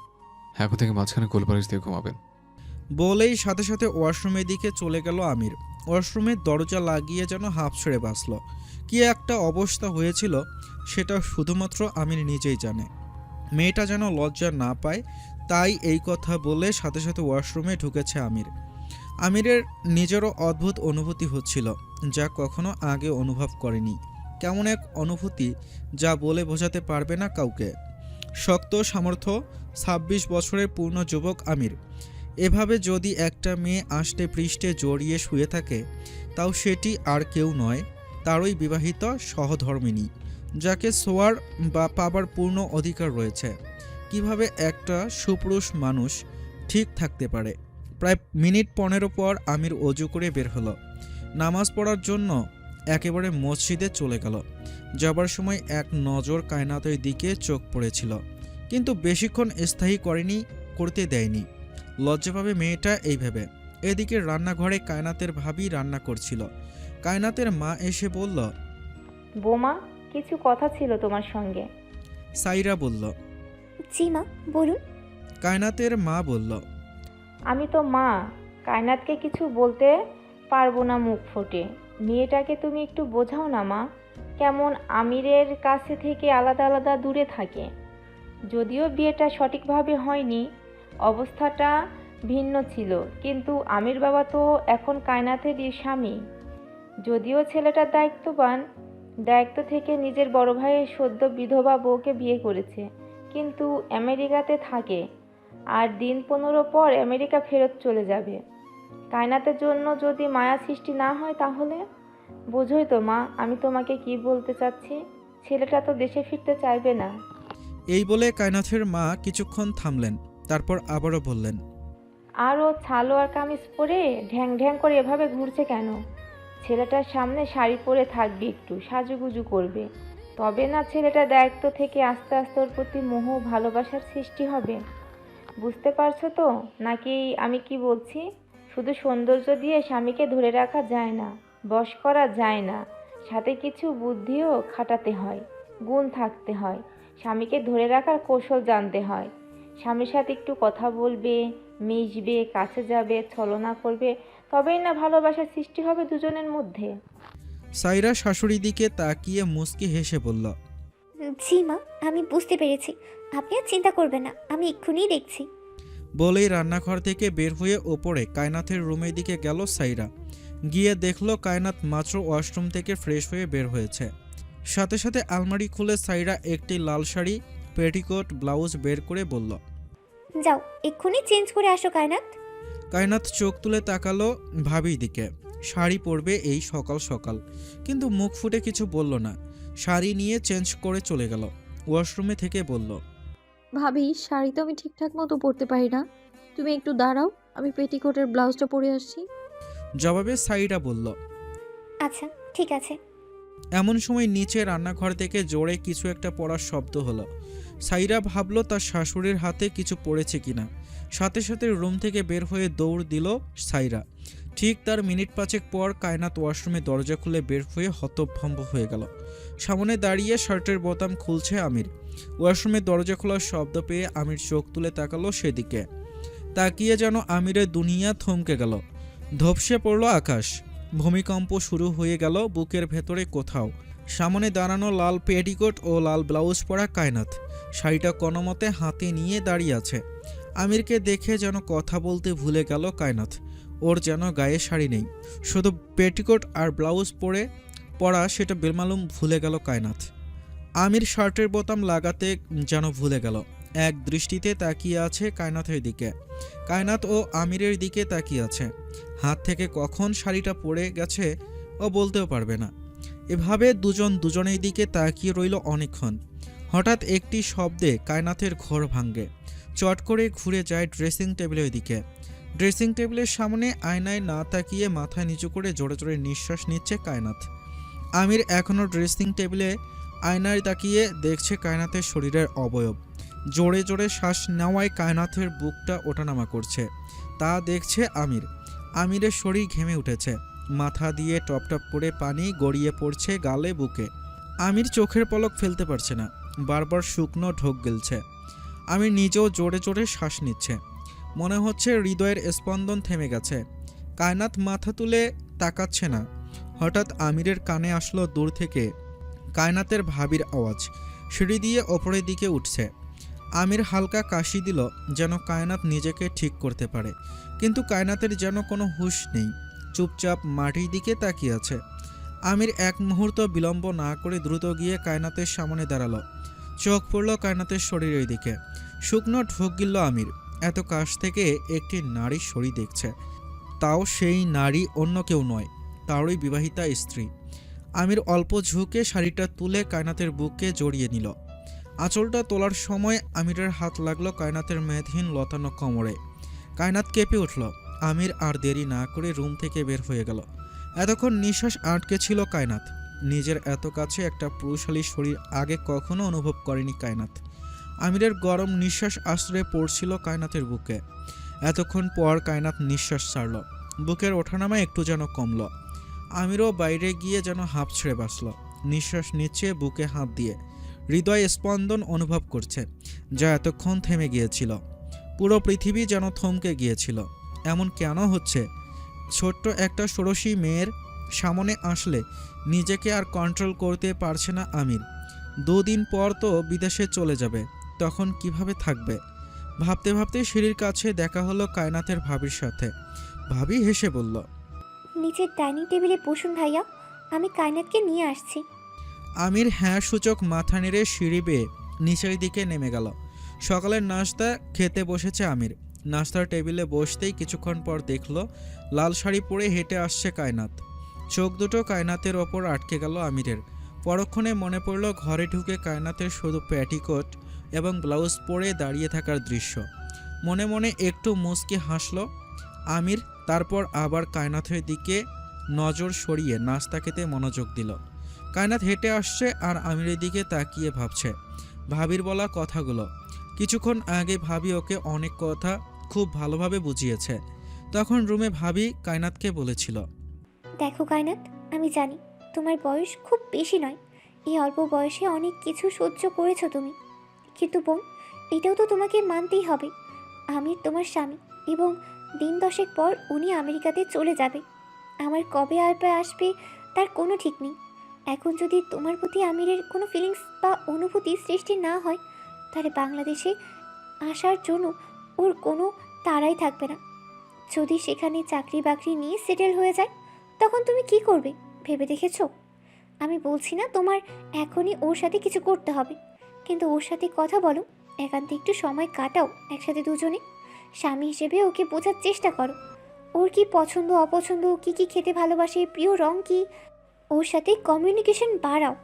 এখন থেকে মাঝখানে কোলবালিশ দিয়ে ঘুমাবেন। বলেই সাথে সাথে ওয়াশরুমের দিকে চলে গেল আমির। ওয়াশরুমের দরজা লাগিয়ে যেন হাঁপ ছেড়ে বাঁচল। কি একটা অবস্থা হয়েছিল সেটা শুধুমাত্র আমির নিজেই জানে। মেয়েটা যেন লজ্জা না পায়, তাই এই কথা বলে সাথে সাথে ওয়াশরুমে ঢুকেছে আমির। আমিরের নিজেরও অদ্ভুত অনুভূতি হচ্ছিল, যা কখনো আগে অনুভব করেনি। কেমন এক অনুভূতি যা বলে বোঝাতে পারবে না কাউকে। শক্ত সামর্থ্য ২৬ বছরের পূর্ণ যুবক আমির। এভাবে যদি একটা মেয়ে আষ্টে পৃষ্ঠে জড়িয়ে শুয়ে থাকে, তাও সেটি আর কেউ নয়, তারই বিবাহিত সহধর্মিণী, যাকে ছোঁয়ার বা পাবার পূর্ণ অধিকার রয়েছে। কিভাবে একটা সুপুরুষ মানুষ ঠিক থাকতে পারে? প্রায় মিনিট ১৫ পর আমির অজু করে বের হলো। নামাজ পড়ার জন্য একেবারে মসজিদে চলে গেল। যাবার সময় এক নজর কায়নাতের দিকে চোখ পড়েছিল, কিন্তু বেশিক্ষণ স্থায়ী করতে দেয়নি। লজ্জা পাবে মেয়েটা এই ভেবে। এদিকে রান্নাঘরে কায়নাতের ভাবি রান্না করছিল। কায়নাতের মা এসে বলল, বোমা, কিছু কথা ছিল তোমার সঙ্গে। সাইরা বলল। জি মা, বলুন। কায়নাতের মা বলল, আমি তো মা, কায়নাতকে কিছু বলতে পারবো না মুখ ফুটে। মেয়েটাকে তুমি একটু বোঝাও না মা, কেমন আমিরের কাছে থেকে আলাদা আলাদা দূরে থাকে। যদিও বিয়েটা সঠিকভাবে হয়নি, অবস্থাটা ভিন্ন ছিল, কিন্তু আমির বাবা তো এখন কায়নাথেরই স্বামী। যদিও ছেলেটা দায়িত্ববান, দায়িত্ব থেকে নিজের বড় ভাইয়ের সদ্য বিধবা বউকে বিয়ে করেছে, কিন্তু আমেরিকাতে থাকে আর দিন 15 পর আমেরিকা ফেরত চলে যাবে। কায়নাতের জন্য যদি মায়া সৃষ্টি না হয় তাহলে? বোঝোই তো মা আমি তোমাকে কি বলতে চাচ্ছি, ছেলেটা তো দেশে ফিরতে চাইবে না। এই বলে কায়নাথের মা কিছুক্ষণ থামলেন, তারপর আবারও বললেন, আর ও সালোয়ার কামিজ পরে ঢ্যাং ঢ্যাং করে এভাবে ঘুরছে কেন? ছেলেটার সামনে শাড়ি পরে থাকবে, একটু সাজুগুজু করবে, তবে না ছেলেটা দায়িত্ব থেকে আস্তে আস্তে ওর প্রতি মোহ ভালোবাসার সৃষ্টি হবে। বুঝতে পারছো তো নাকি আমি কি বলছি? শুধু সৌন্দর্য দিয়ে স্বামীকে ধরে রাখা যায় না, বশ করা যায় না, সাথে কিছু বুদ্ধিও খাটাতে হয়, গুণ থাকতে হয়, স্বামীকে ধরে রাখার কৌশল জানতে হয়। স্বামীর সাথে একটু কথা বলবে, মিশবে, কাছে যাবে, ছলনা করবে, তবেই না ভালোবাসার সৃষ্টি হবে দুজনের মধ্যে। সাইরা শাশুড়ির দিকে তাকিয়ে মুচকি হেসে বলল, জি মা, আমি বুঝতে পেরেছি। আপনি আর চিন্তা করবেন না, আমি এক্ষুনি দেখছি। বলেই রান্নাঘর থেকে বের হয়ে ওপরে কায়নাথের রুমের দিকে গেল সাইরা। গিয়ে দেখলো কায়নাথ মাত্র ওয়াশরুম থেকে ফ্রেশ হয়ে বের হয়েছে। সাথে সাথে আলমারি খুলে সাইরা একটি লাল শাড়ি, পেটিকোট, ব্লাউজ বের করে বলল, যাও এক্ষুনি চেঞ্জ করে আসো কায়নাত। কায়নাথ চোখ তুলে তাকালো ভাবির দিকে। শাড়ি পরবে এই সকাল সকাল, কিন্তু মুখ ফুটে কিছু বলল না। শাড়ি নিয়ে চেঞ্জ করে চলে গেল। ওয়াশরুমে থেকে বলল, ভাবি, শাড়ি তো আমি ঠিকঠাক মতো পরতে পারি না, তুমি একটু দাঁড়াও, আমি পেটিকোটের ব্লাউজটা পরে আসছি। জবাবে সাইরা বলল, আচ্ছা ঠিক আছে। এমন সময় নিচে রান্নাঘর থেকে জোরে কিছু একটা পড়ার শব্দ হলো। সাইরা ভাবলো তার শাশুড়ির হাতে কিছু পড়েছে কিনা। সাথে সাথে রুম থেকে বের হয়ে দৌড় দিল সাইরা। ঠিক তার মিনিট 5 পর কায়নাত ওয়াশরুমে দরজা খুলে বের হয়ে হতভম্ব হয়ে গেল। সামনে দাঁড়িয়ে শার্টের বোতাম খুলছে আমির। ওয়াশরুমে দরজা খোলার শব্দ পেয়ে আমির চোখ তুলে তাকালো সেদিকে। তাকিয়ে যেন আমিরের দুনিয়া থমকে গেল। ধপসে পড়ল আকাশ। ভূমিকম্প শুরু হয়ে গেল বুকের ভেতরে কোথাও। সামনে দাঁড়ানো লাল পেটিকোট ও লাল ব্লাউজ পরা কায়নাত শাড়িটা কোনোমতে হাতে নিয়ে দাঁড়িয়ে আছে। আমিরকে দেখে যেন কথা বলতে ভুলে গেল কায়নাত। ওর যেন গায়ে শাড়ি নেই, শুধু পেটিকোট আর ব্লাউজ পরা সেটা বেমালুম ভুলে গেল কায়নাত। আমির শার্টের বোতাম লাগাতে যেন ভুলে গেল। এক দৃষ্টিতে তাকিয়ে আছে কায়নাথের দিকে। কায়নাত ও আমিরের দিকে তাকিয়ে আছে। হাত থেকে কখন শাড়িটা পড়ে গেছে ও বলতেও পারবে না। এভাবে দুজন দুজনের দিকে তাকিয়ে রইল অনেকক্ষণ। হঠাৎ একটি শব্দে কায়নাথের ঘোর ভাঙ্গে। চট করে ঘুরে যায় ড্রেসিং টেবিলের দিকে। ড্রেসিং টেবিলের সামনে আয়নায় না তাকিয়ে মাথা নিচু করে জোরে জোরে নিঃশ্বাস নিচ্ছে কায়নাথ। আমির এখনও ড্রেসিং টেবিলে আয়নায় তাকিয়ে দেখছে কায়নাথের শরীরের অবয়ব। জোরে জোরে শ্বাস নেওয়ায় কায়নাথের বুকটা ওঠানামা করছে, তা দেখছে আমির। আমিরের শরীর ঘেমে উঠেছে, মাথা দিয়ে টপ টপ করে পানি গড়িয়ে পড়ছে গালে, বুকে। আমির চোখের পলক ফেলতে পারছে না, বারবার শুকনো ঢোক গেলছে। আমির নিজেও জোরে জোরে শ্বাস নিচ্ছে, মনে হচ্ছে হৃদয়ের স্পন্দন থেমে গেছে। কায়নাথ মাথা তুলে তাকাচ্ছে না। হঠাৎ আমিরের কানে আসলো দূর থেকে কায়নাতের ভাবির আওয়াজ, সিঁড়ি দিয়ে ওপরের দিকে উঠছে। আমির হালকা কাশি দিল, যেন কায়নাত নিজেকে ঠিক করতে পারে, কিন্তু কায়নাতের যেন কোনো হুঁশ নেই, চুপচাপ মাটির দিকে তাকিয়ে আছে। আমির এক মুহূর্ত বিলম্ব না করে দ্রুত গিয়ে কায়নাতের সামনে দাঁড়ালো। চোখ পড়ল কায়নাতের শরীরের দিকে। শুকনো ঢোক গিলল আমির। এত কাছ থেকে একটি নারীর শরীর দেখছে, তাও সেই নারী অন্য কেউ নয়, তারই বিবাহিতা স্ত্রী। আমির অল্প ঝুঁকে শাড়িটা তুলে কায়নাতের বুকে জড়িয়ে নিল। আঁচলটা তোলার সময় আমিরের হাত লাগলো কায়নাতের মেদহীন লতানো কোমরে। কায়নাত কেঁপে উঠল। আমির আর দেরি না করে রুম থেকে বের হয়ে গেল। এতক্ষণ নিঃশ্বাস আটকে ছিল কায়নাত। নিজের এত কাছে একটা পুরুষালী শরীর আগে কখনো অনুভব করেনি কায়নাত। আমিরের গরম নিঃশ্বাস আশ্রয়ে পড়ছিল কায়নাতের বুকে। এতক্ষণ পর কায়নাত নিঃশ্বাস ছাড়ল, বুকের ওঠানামা একটু যেন কমল। আমিরও বাইরে গিয়ে যেন হাঁপ ছেড়ে বাঁচল। নিঃশ্বাস নিচ্ছে বুকে হাত দিয়ে, হৃদয় স্পন্দন অনুভব করছে, যা এতক্ষণ থেমে গিয়েছিল। পুরো পৃথিবী যেন থমকে গিয়েছিল। এমন কেন হচ্ছে? ছোট্ট একটা ষোড়শী মেয়ের সামনে আসলে নিজেকে আর কন্ট্রোল করতে পারছে না আমির। 2 দিন পর তো বিদেশে চলে যাবে, তখন কিভাবে থাকবে? ভাবতে ভাবতে সিঁড়ির কাছে দেখা হলো কায়নাতের ভাবির সাথে। ভাবি হেসে বলল, নিচের ডাইনিং টেবিলে বসুন ভাইয়া, আমি কায়নাতকে নিয়ে আসছি। আমির হ্যাঁ সূচক মাথা নেড়ে সিঁড়ি বেয়ে নিচের দিকে নেমে গেল। সকালের নাস্তা খেতে বসেছে আমির। নাস্তার টেবিলে বসতেই কিছুক্ষণ পর দেখলো লাল শাড়ি পরে হেঁটে আসছে কায়নাত। চোখ দুটো কায়নাতের ওপর আটকে গেল আমিরের। পরক্ষণে মনে পড়ল ঘরে ঢুকে কায়নাতের শুধু প্যাটিকোট এবং ব্লাউজ পরে দাঁড়িয়ে থাকার দৃশ্য। মনে মনে একটু মুচকি হাসল আমির। তারপর আবার কায়নাতের দিকে নজর সরিয়ে নাস্তা খেতে মনোযোগ দিল। কায়নাত হেঁটে আসছে আর আমিরের দিকে তাকিয়ে ভাবছে ভাবির বলা কথাগুলো। কিছুক্ষণ আগে ভাবি ওকে অনেক কথা খুব ভালোভাবে বুঝিয়েছে। তখন রুমে ভাবি কায়নাতকে বলেছিল, দেখো কায়নাত, আমি জানি তোমার বয়স খুব বেশি নয়, এই অল্প বয়সে অনেক কিছু সহ্য করেছো তুমি, কিন্তু বোন, এটাও তো তোমাকে মানতেই হবে, আমির তোমার স্বামী এবং দিন 10 পর উনি আমেরিকাতে চলে যাবে। আমার কবে আসবে তার কোনো ঠিক নেই। এখন যদি তোমার প্রতি আমিরের কোনো ফিলিংস বা অনুভূতি সৃষ্টি না হয়, তাহলে বাংলাদেশে আসার জন্য ওর কোনো তাড়াই থাকবে না। যদি সেখানে চাকরি বাকরি নিয়ে সেটেল হয়ে যায়, তখন তুমি কি করবে ভেবে দেখেছো? আমি বলছি না তোমার এখনই ওর সাথে কিছু করতে হবে, কিন্তু ওর সাথে কথা বলো, একান্তে একটু সময় কাটাও একসাথে দুজনে। স্বামী হিসেবে ওকে বোঝার চেষ্টা করো, ওর কি পছন্দ অপছন্দ, কি কি খেতে ভালোবাসে, প্রিয় রং কি, ওর সাথে কমিউনিকেশন বাড়াও।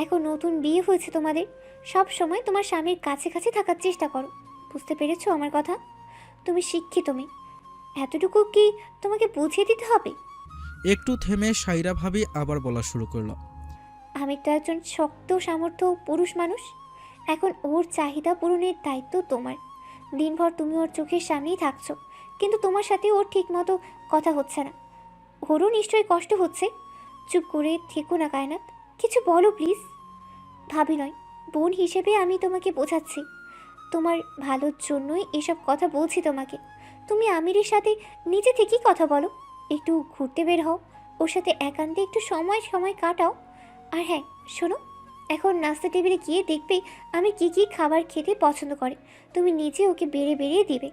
এখন নতুন বিয়ে হয়েছে তোমাদের, সব সময় তোমার স্বামীর কাছে কাছে থাকার চেষ্টা করো। বুঝতে পেরেছো আমার কথা? তুমি শিক্ষিত মেয়ে, এতটুকু কি তোমাকে বুঝিয়ে দিতে হবে? একটু থেমে সাইরা ভাবি আবার বলা শুরু করলো, আমি তো একজন শক্ত সামর্থ্য পুরুষ মানুষ, এখন ওর চাহিদা পূরণের দায়িত্ব তোমার। দিনভর তুমি ওর চোখের সামনেই থাকছো, কিন্তু তোমার সাথে ওর ঠিকমতো কথা হচ্ছে না। ওরও নিশ্চয়ই কষ্ট হচ্ছে। চুপ করে থেকো না কায়নাত, কিছু বলো প্লিজ। ভাবি নয়, বোন হিসেবে আমি তোমাকে বোঝাচ্ছি, তোমার ভালোর জন্যই এসব কথা বলছি তোমাকে। তুমি আমিরের সাথে নিজে থেকেই কথা বলো, একটু ঘুরতে বের হও, ওর সাথে একান্তে একটু সময় কাটাও। আর হ্যাঁ শোনো, এখন নাস্তা টেবিলে গিয়ে দেখবে আমি কি কি খাবার খেতে পছন্দ করে, তুমি নিজে ওকে বেড়ে দিবে,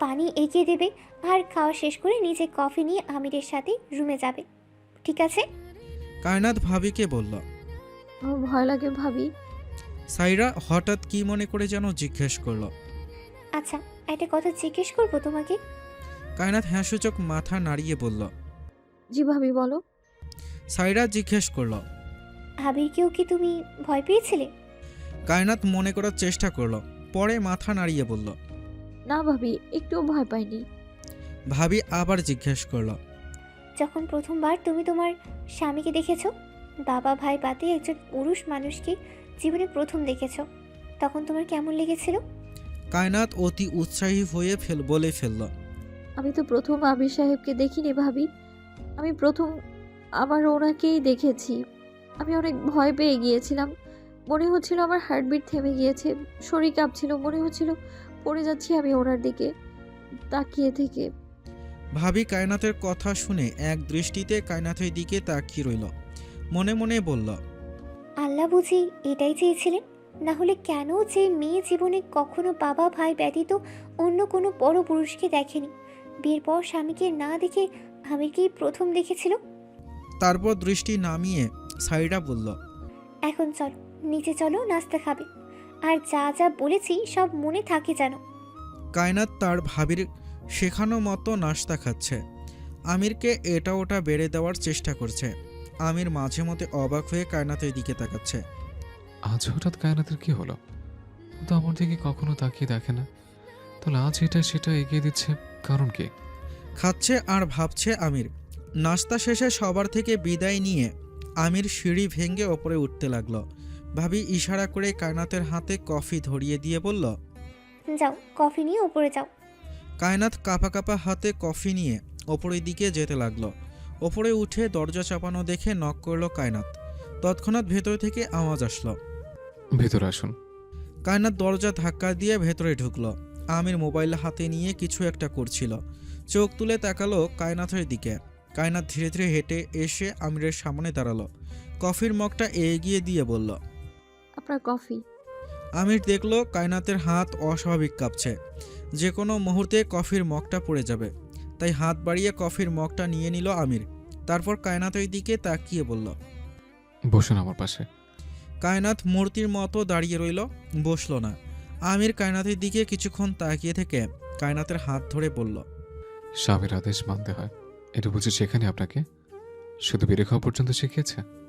পানি এগিয়ে দেবে, আর খাওয়া শেষ করে নিজে কফি নিয়ে আমিরের সাথে রুমে যাবে, ঠিক আছে? কায়নাত ভাবিকে বলল। আমার ভয় লাগে ভাবি। সাইরা হঠাৎ কি মনে করে যেন জিজ্ঞেস করলো। আচ্ছা, একটা কথা জিজ্ঞেস করবো তোমাকে? কায়নাত হ্যাঁ সূচক মাথা নাড়িয়ে বলল। জি ভাবি বলো। সাইরা জিজ্ঞেস করলো, আবিরকেও কি তুমি ভয় পেয়েছিলে? কায়নাত মনে করার চেষ্টা করলো, পরে মাথা নাড়িয়ে বলল। না ভাবি, একটুও ভয় পাইনি। ভাবি আবার জিজ্ঞেস করলো, যখন প্রথমবার তুমি তোমার স্বামীকে দেখেছো, বাবা ভাই বাদে একজন পুরুষ মানুষকে জীবনে প্রথম দেখেছো, তখন তোমার কেমন লেগেছিল? কায়নাত অতি উৎসাহী হয়ে বলে ফেলল। আমি তো প্রথম আবির সাহেবকে দেখিনি ভাবি, আমি প্রথম আমার ওনাকেই দেখেছি। আমি অনেক ভয় পেয়ে গিয়েছিলাম, মনে হচ্ছিল আমার হার্টবিট থেমে গিয়েছে, শরীর কাঁপছিল, মনে হচ্ছিল পড়ে যাচ্ছি আমি ওনার দিকে তাকিয়ে থেকে। ভাবি কায়নাতের কথা শুনে এক দৃষ্টিতে কায়নাতের দিকে তাকিয়ে রইল। মনে মনে বলল, আল্লাহ বুঝি এটাই চেয়েছিলেন, না হলে কেন যে মেয়ে জীবনে কখনো বাবা ভাই ব্যতীত অন্য কোনো বড় পুরুষকে দেখেনি, বিয়ের পর স্বামীকে না দেখে আমিরকেই প্রথম দেখেছিল। তারপর দৃষ্টি নামিয়ে সাইরা বলল, এখন চলো নিচে চলো, নাস্তা খাবে, আর যা যা বলেছি সব মনে থাকে যেন। কায়নাত তার ভাবির শেখানো মতো নাস্তা খাচ্ছে। আমিরকে এটা ওটা বেড়ে দেওয়ার চেষ্টা করছে। আমির মাঝে মধ্যে অবাক হয়ে কায়নাতের দিকে তাকাচ্ছে। আজ হঠাৎ কায়নাতের কি হলো? ও তো আমার দিকে কখনো তাকিয়ে দেখে না, তাহলে আজ এটা সেটা এগিয়ে দিচ্ছে, কারণ কি? খাচ্ছে আর ভাবছে আমির। নাস্তা শেষে সবার থেকে বিদায় নিয়ে আমির সিঁড়ি ভেঙে ওপরে উঠতে লাগলো। ভাবি ইশারা করে কায়নাতের হাতে কফি ধরিয়ে দিয়ে বলল, যাও কফি নিয়ে উপরে যাও। কায়নাত কাঁপা কাঁপা হাতে কফি নিয়ে ওপরের দিকে যেতে লাগলো। ওপরে উঠে দরজা চাপানো দেখে নক করলো কায়নাত। তৎক্ষণাৎ ভেতর থেকে আওয়াজ আসলো, ভেতরে আসুন। কায়নাত দরজা ধাক্কা দিয়ে ভেতরে ঢুকলো। আমির মোবাইল হাতে নিয়ে কিছু একটা করছিল। চোখ তুলে তাকালো কায়নাথের দিকে। কায়নাত ধীরে ধীরে হেঁটে এসে আমিরের সামনে দাঁড়ালো। কফির মগটা এগিয়ে দিয়ে বলল। আপনার কফি। আমির দেখলো কায়নাতের হাত অস্বাভাবিক কাঁপছে, যে কোনো মুহূর্তে কফির মগটা পড়ে যাবে। তাই হাত বাড়িয়ে কফির মগটা নিয়ে নিল আমির। তারপর কায়নাতের দিকে তাকিয়ে বলল। বসুন আমার পাশে। কায়নাত মূর্তির মতো দাঁড়িয়ে রইল, বসলো না। আমির কায়নাতের দিকে কিছুক্ষণ তাকিয়ে থেকে কায়নাতের হাত ধরে বলল। স্বামীর আদেশ মানতে হয়, এটা বুঝে শেখানি আপনাকে? শুধু বেড়ে খাওয়া পর্যন্ত শিখিয়েছে।